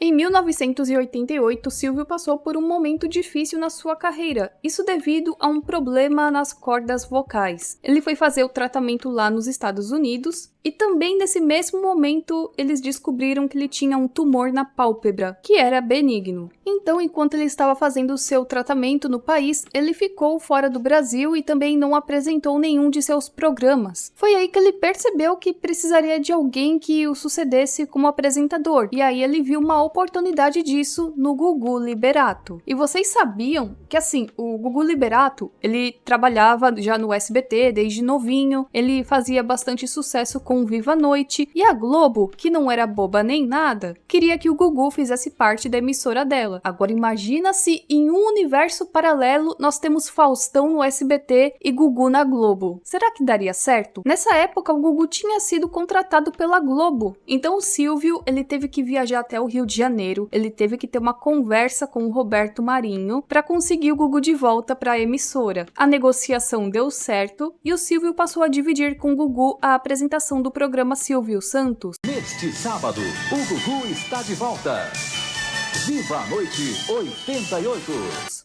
Em 1988, Silvio passou por um momento difícil na sua carreira, isso devido a um problema nas cordas vocais. Ele foi fazer o tratamento lá nos Estados Unidos e também nesse mesmo momento eles descobriram que ele tinha um tumor na pálpebra, que era benigno. Então, enquanto ele estava fazendo o seu tratamento no país, ele ficou fora do Brasil e também não apresentou nenhum de seus programas. Foi aí que ele percebeu que precisaria de alguém que o sucedesse como apresentador, e aí ele viu uma oportunidade disso no Gugu Liberato. E vocês sabiam que, assim, o Gugu Liberato, ele trabalhava já no SBT desde novinho, ele fazia bastante sucesso com Viva a Noite, e a Globo, que não era boba nem nada, queria que o Gugu fizesse parte da emissora dela. Agora imagina se em um universo paralelo nós temos Faustão no SBT e Gugu na Globo. Será que daria certo? Nessa época o Gugu tinha sido contratado pela Globo, então o Silvio, ele teve que viajar até o Rio de Janeiro, ele teve que ter uma conversa com o Roberto Marinho para conseguir o Gugu de volta para a emissora. A negociação deu certo e o Silvio passou a dividir com o Gugu a apresentação do programa Silvio Santos. Neste sábado, o Gugu está de volta. Viva a Noite 88.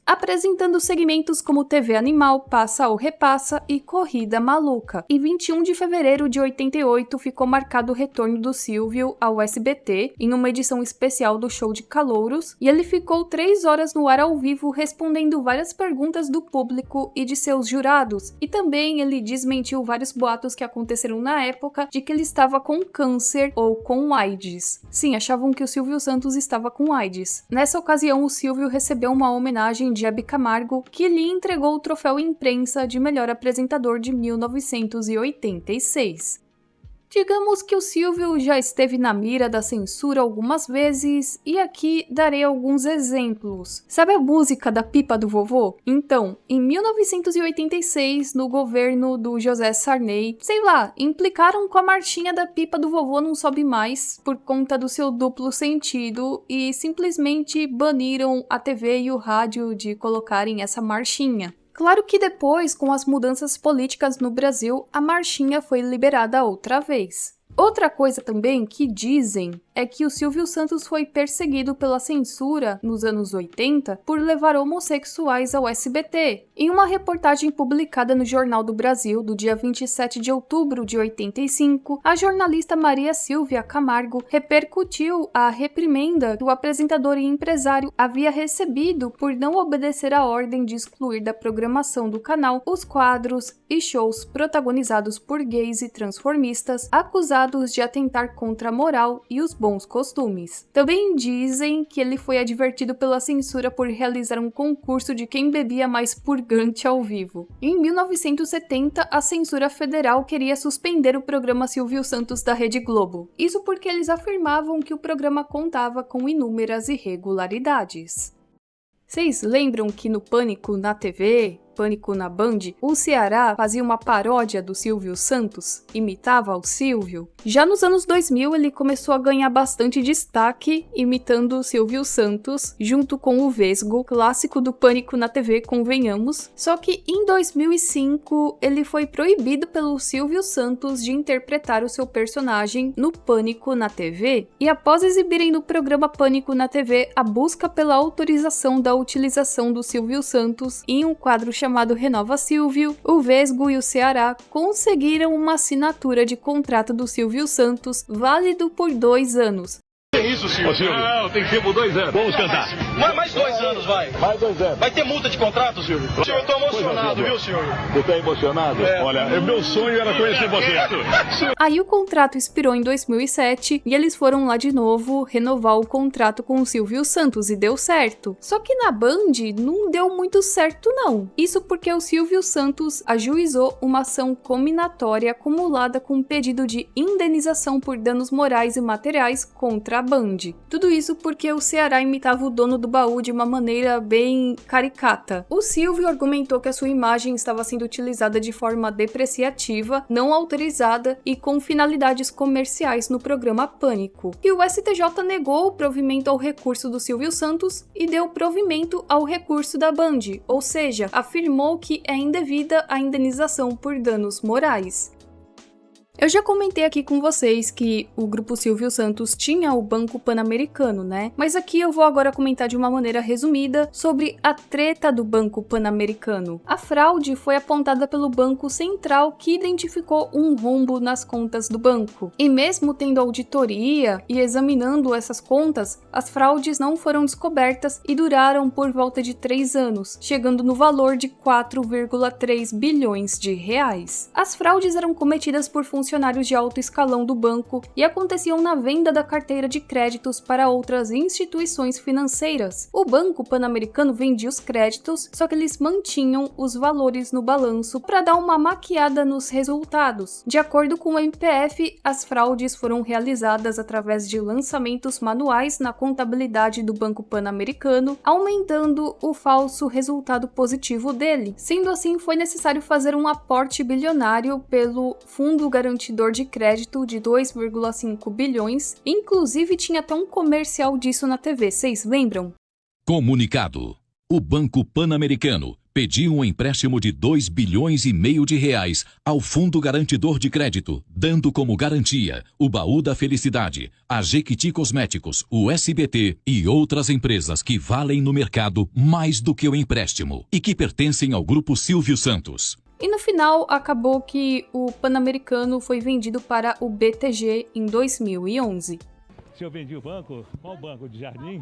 Apresentando segmentos como TV Animal, Passa ou Repassa e Corrida Maluca. E 21 de fevereiro de 88 ficou marcado o retorno do Silvio ao SBT em uma edição especial do Show de Calouros, e ele ficou 3 horas no ar ao vivo respondendo várias perguntas do público e de seus jurados. E também ele desmentiu vários boatos que aconteceram na época de que ele estava com câncer ou com AIDS. Sim, achavam que o Silvio Santos estava com AIDS. Guedes. Nessa ocasião, o Silvio recebeu uma homenagem de Hebe Camargo, que lhe entregou o troféu imprensa de melhor apresentador de 1986. Digamos que o Silvio já esteve na mira da censura algumas vezes, e aqui darei alguns exemplos. Sabe a música da Pipa do Vovô? Então, em 1986, no governo do José Sarney, implicaram com a marchinha da Pipa do Vovô Não Sobe Mais, por conta do seu duplo sentido, e simplesmente baniram a TV e o rádio de colocarem essa marchinha. Claro que depois, com as mudanças políticas no Brasil, a marchinha foi liberada outra vez. Outra coisa também que dizem é que o Silvio Santos foi perseguido pela censura nos anos 80 por levar homossexuais ao SBT. Em uma reportagem publicada no Jornal do Brasil, do dia 27 de outubro de 85, a jornalista Maria Silvia Camargo repercutiu a reprimenda que o apresentador e empresário havia recebido por não obedecer a ordem de excluir da programação do canal os quadros e shows protagonizados por gays e transformistas acusados de atentar contra a moral e os bons costumes. Também dizem que ele foi advertido pela censura por realizar um concurso de quem bebia mais purgante ao vivo. Em 1970, a censura federal queria suspender o programa Silvio Santos da Rede Globo. Isso porque eles afirmavam que o programa contava com inúmeras irregularidades. Vocês lembram que no Pânico na TV, Pânico na Band, o Ceará fazia uma paródia do Silvio Santos, imitava o Silvio? Já nos anos 2000 ele começou a ganhar bastante destaque imitando o Silvio Santos, junto com o Vesgo, clássico do Pânico na TV, convenhamos. Só que em 2005 ele foi proibido pelo Silvio Santos de interpretar o seu personagem no Pânico na TV, e após exibirem no programa Pânico na TV a busca pela autorização da utilização do Silvio Santos em um quadro chamado Renova Silvio, o Vesgo e o Ceará conseguiram uma assinatura de contrato do Silvio Santos válido por 2 anos. Que isso, Silvio? Não, tem que ser por 2 anos. Vamos cantar. Mais 2 anos, vai. Mais 2 anos. Vai ter multa de contrato, Silvio? Silvio, eu tô emocionado, viu, Silvio? Você tá emocionado? Olha, meu sonho era conhecer você. Aí o contrato expirou em 2007 e eles foram lá de novo renovar o contrato com o Silvio Santos e deu certo. Só que na Band não deu muito certo não. Isso porque o Silvio Santos ajuizou uma ação cominatória acumulada com pedido de indenização por danos morais e materiais contra a Band. Tudo isso porque o Ceará imitava o dono do baú de uma maneira bem caricata. O Silvio argumentou que a sua imagem estava sendo utilizada de forma depreciativa, não autorizada e com finalidades comerciais no programa Pânico. E o STJ negou o provimento ao recurso do Silvio Santos e deu provimento ao recurso da Band, ou seja, afirmou que é indevida a indenização por danos morais. Eu já comentei aqui com vocês que o grupo Silvio Santos tinha o Banco Pan-Americano, né? Mas aqui eu vou agora comentar de uma maneira resumida sobre a treta do Banco Pan-Americano. A fraude foi apontada pelo Banco Central, que identificou um rombo nas contas do banco. E mesmo tendo auditoria e examinando essas contas, as fraudes não foram descobertas e duraram por volta de 3 anos, chegando no valor de 4,3 bilhões de reais. As fraudes eram cometidas por funcionários de alto escalão do banco e aconteciam na venda da carteira de créditos para outras instituições financeiras. O Banco Pan-Americano vendia os créditos, só que eles mantinham os valores no balanço para dar uma maquiada nos resultados. De acordo com o MPF, as fraudes foram realizadas através de lançamentos manuais na contabilidade do Banco Pan-Americano, aumentando o falso resultado positivo dele. Sendo assim, foi necessário fazer um aporte bilionário pelo Fundo Garantidor de Crédito de 2,5 bilhões, inclusive tinha até um comercial disso na TV, vocês lembram? Comunicado. O Banco Pan-Americano pediu um empréstimo de 2,5 bilhões de reais ao Fundo Garantidor de Crédito, dando como garantia o Baú da Felicidade, a Jequiti Cosméticos, o SBT e outras empresas que valem no mercado mais do que o empréstimo e que pertencem ao Grupo Silvio Santos. E no final, acabou que o Pan-Americano foi vendido para o BTG em 2011. Se eu vendi o banco, qual banco? De Jardim?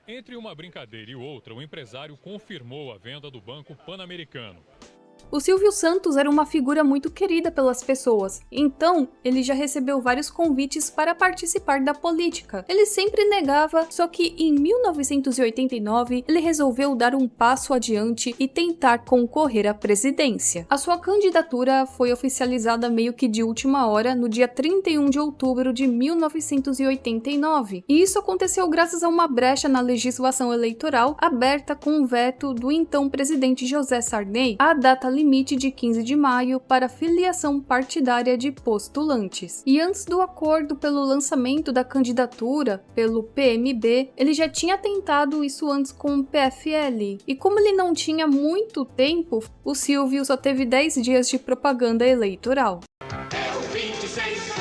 Entre uma brincadeira e outra, o empresário confirmou a venda do Banco Pan-Americano. O Silvio Santos era uma figura muito querida pelas pessoas, então ele já recebeu vários convites para participar da política. Ele sempre negava, só que em 1989 ele resolveu dar um passo adiante e tentar concorrer à presidência. A sua candidatura foi oficializada meio que de última hora no dia 31 de outubro de 1989, e isso aconteceu graças a uma brecha na legislação eleitoral aberta com o veto do então presidente José Sarney à data limite de 15 de maio para filiação partidária de postulantes. E antes do acordo pelo lançamento da candidatura pelo PMB, ele já tinha tentado isso antes com o PFL. E como ele não tinha muito tempo, o Silvio só teve 10 dias de propaganda eleitoral. É o 26,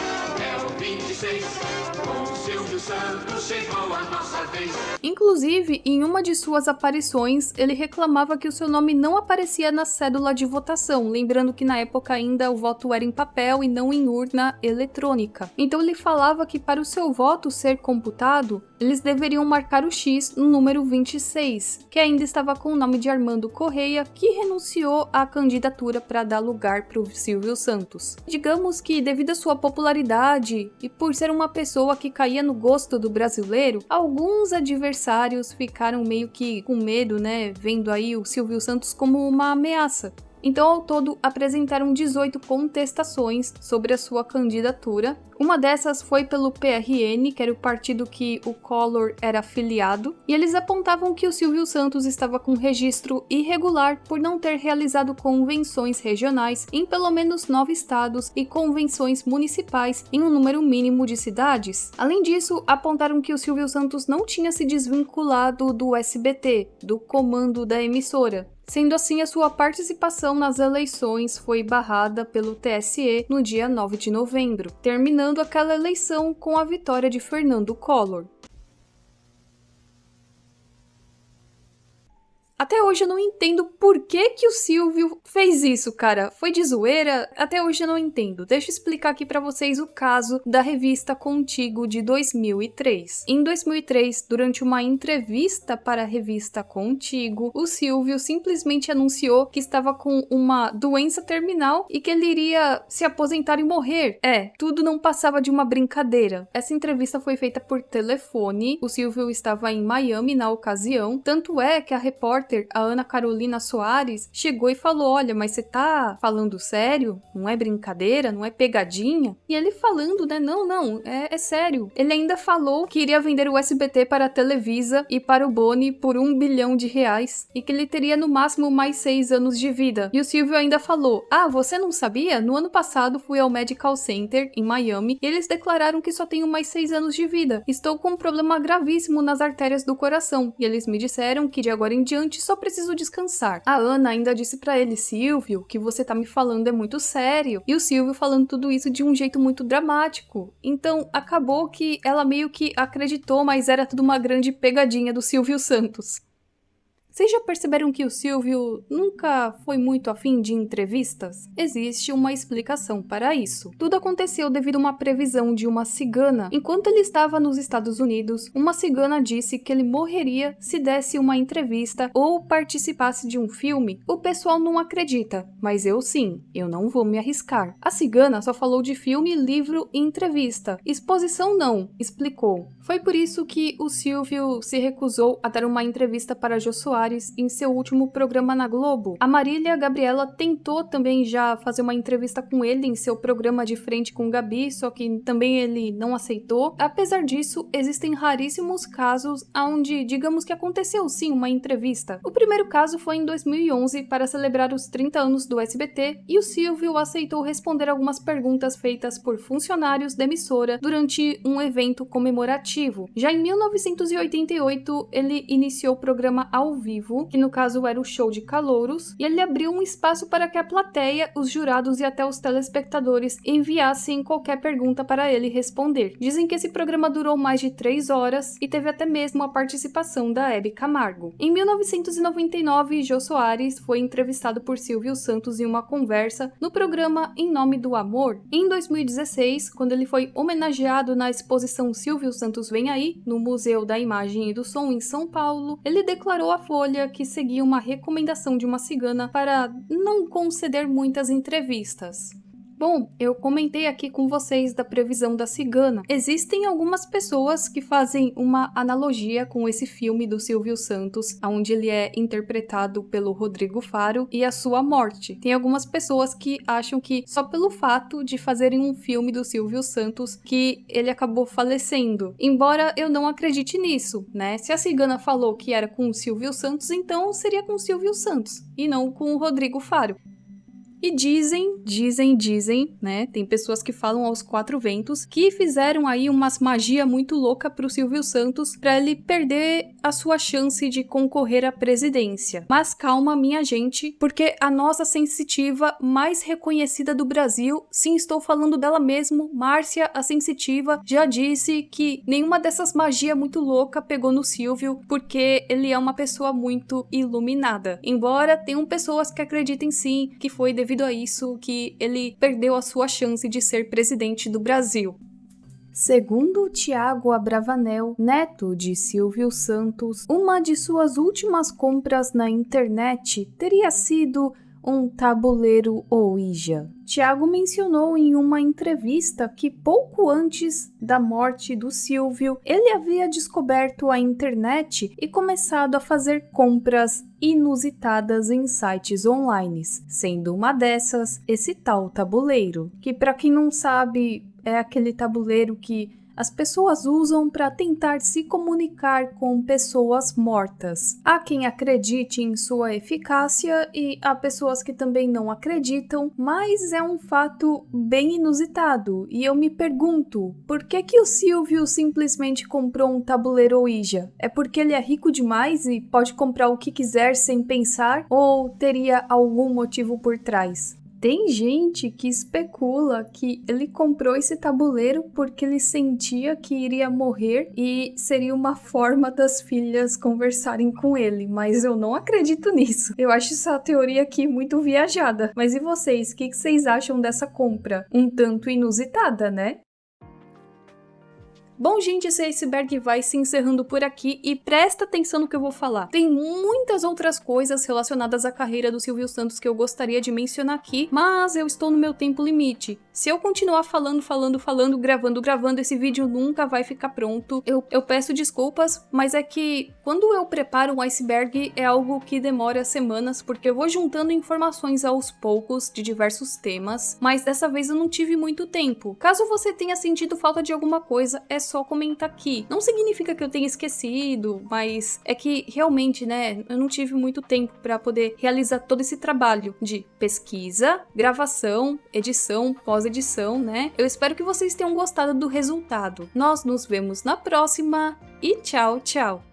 com o Silvio Santos chegou a nossa vez. Inclusive, em uma de suas aparições, ele reclamava que o seu nome não aparecia na cédula de votação, lembrando que na época ainda o voto era em papel e não em urna eletrônica. Então ele falava que para o seu voto ser computado, eles deveriam marcar o X no número 26, que ainda estava com o nome de Armando Correia, que renunciou à candidatura para dar lugar para o Silvio Santos. Digamos que devido à sua popularidade e por ser uma pessoa que caía no gosto do brasileiro, alguns adversários ficaram meio que com medo, né, vendo aí o Silvio Santos como uma ameaça. Então, ao todo, apresentaram 18 contestações sobre a sua candidatura. Uma dessas foi pelo PRN, que era o partido que o Collor era afiliado, e eles apontavam que o Silvio Santos estava com registro irregular por não ter realizado convenções regionais em pelo menos 9 estados e convenções municipais em um número mínimo de cidades. Além disso, apontaram que o Silvio Santos não tinha se desvinculado do SBT, do comando da emissora. Sendo assim, a sua participação nas eleições foi barrada pelo TSE no dia 9 de novembro, terminando aquela eleição com a vitória de Fernando Collor. Até hoje eu não entendo por que o Silvio fez isso, cara. Foi de zoeira? Até hoje eu não entendo. Deixa eu explicar aqui pra vocês o caso da revista Contigo de 2003. Em 2003, durante uma entrevista para a revista Contigo, o Silvio simplesmente anunciou que estava com uma doença terminal e que ele iria se aposentar e morrer. Tudo não passava de uma brincadeira. Essa entrevista foi feita por telefone. O Silvio estava em Miami na ocasião. Tanto é que a repórter a Ana Carolina Soares chegou e falou: olha, mas você tá falando sério? Não é brincadeira? Não é pegadinha? E ele falando, né? Não, é sério. Ele ainda falou que iria vender o SBT para a Televisa e para o Boni por R$1 bilhão e que ele teria no máximo mais 6 anos de vida. E o Silvio ainda falou: você não sabia? No ano passado fui ao Medical Center em Miami e eles declararam que só tenho mais 6 anos de vida. Estou com um problema gravíssimo nas artérias do coração e eles me disseram que de agora em diante só preciso descansar. A Ana ainda disse pra ele: Silvio, o que você tá me falando é muito sério. E o Silvio falando tudo isso de um jeito muito dramático. Então acabou que ela meio que acreditou, mas era tudo uma grande pegadinha do Silvio Santos. Vocês já perceberam que o Silvio nunca foi muito afim de entrevistas? Existe uma explicação para isso. Tudo aconteceu devido a uma previsão de uma cigana. Enquanto ele estava nos Estados Unidos, uma cigana disse que ele morreria se desse uma entrevista ou participasse de um filme. O pessoal não acredita, mas eu sim, eu não vou me arriscar. A cigana só falou de filme, livro e entrevista. Exposição não, explicou. Foi por isso que o Silvio se recusou a dar uma entrevista para Jô Soares em seu último programa na Globo. A Marília Gabriela tentou também já fazer uma entrevista com ele em seu programa de frente com o Gabi, só que também ele não aceitou. Apesar disso, existem raríssimos casos onde, digamos que aconteceu sim uma entrevista. O primeiro caso foi em 2011 para celebrar os 30 anos do SBT e o Silvio aceitou responder algumas perguntas feitas por funcionários da emissora durante um evento comemorativo. Já em 1988, ele iniciou o programa ao vivo, que no caso era o show de calouros, e ele abriu um espaço para que a plateia, os jurados e até os telespectadores enviassem qualquer pergunta para ele responder. Dizem que esse programa durou mais de 3 horas e teve até mesmo a participação da Hebe Camargo. Em 1999, Jô Soares foi entrevistado por Silvio Santos em uma conversa no programa Em Nome do Amor. Em 2016, quando ele foi homenageado na exposição Silvio Santos Vem Aí, no Museu da Imagem e do Som em São Paulo, ele declarou à Folha Folha que seguia uma recomendação de uma cigana para não conceder muitas entrevistas. Bom, eu comentei aqui com vocês da previsão da cigana. Existem algumas pessoas que fazem uma analogia com esse filme do Silvio Santos, onde ele é interpretado pelo Rodrigo Faro, e a sua morte. Tem algumas pessoas que acham que só pelo fato de fazerem um filme do Silvio Santos que ele acabou falecendo. Embora eu não acredite nisso, né? Se a cigana falou que era com o Silvio Santos, então seria com o Silvio Santos e não com o Rodrigo Faro. E dizem, né? Tem pessoas que falam aos quatro ventos que fizeram aí umas magia muito louca pro Silvio Santos para ele perder a sua chance de concorrer à presidência. Mas calma, minha gente, porque a nossa sensitiva mais reconhecida do Brasil, sim, estou falando dela mesmo, Márcia, a sensitiva, já disse que nenhuma dessas magias muito louca pegou no Silvio, porque ele é uma pessoa muito iluminada. Embora tenham pessoas que acreditem sim que foi devido a isso que ele perdeu a sua chance de ser presidente do Brasil. Segundo Tiago Abravanel, neto de Silvio Santos, uma de suas últimas compras na internet teria sido um tabuleiro Ouija. Tiago mencionou em uma entrevista que pouco antes da morte do Silvio, ele havia descoberto a internet e começado a fazer compras inusitadas em sites online, sendo uma dessas esse tal tabuleiro, que para quem não sabe é aquele tabuleiro que as pessoas usam para tentar se comunicar com pessoas mortas. Há quem acredite em sua eficácia e há pessoas que também não acreditam, mas é um fato bem inusitado e eu me pergunto, por que o Silvio simplesmente comprou um tabuleiro Ouija? É porque ele é rico demais e pode comprar o que quiser sem pensar ou teria algum motivo por trás? Tem gente que especula que ele comprou esse tabuleiro porque ele sentia que iria morrer e seria uma forma das filhas conversarem com ele, mas eu não acredito nisso. Eu acho essa teoria aqui muito viajada. Mas e vocês? O que vocês acham dessa compra? Um tanto inusitada, né? Bom, gente, esse iceberg vai se encerrando por aqui e presta atenção no que eu vou falar. Tem muitas outras coisas relacionadas à carreira do Silvio Santos que eu gostaria de mencionar aqui, mas eu estou no meu tempo limite. Se eu continuar falando, gravando, esse vídeo nunca vai ficar pronto. Eu peço desculpas, mas é que quando eu preparo um iceberg é algo que demora semanas, porque eu vou juntando informações aos poucos de diversos temas, mas dessa vez eu não tive muito tempo. Caso você tenha sentido falta de alguma coisa, é só comentar aqui. Não significa que eu tenha esquecido, mas é que realmente, né, eu não tive muito tempo para poder realizar todo esse trabalho de pesquisa, gravação, edição, pós-edição, né? Eu espero que vocês tenham gostado do resultado. Nós nos vemos na próxima e tchau, tchau!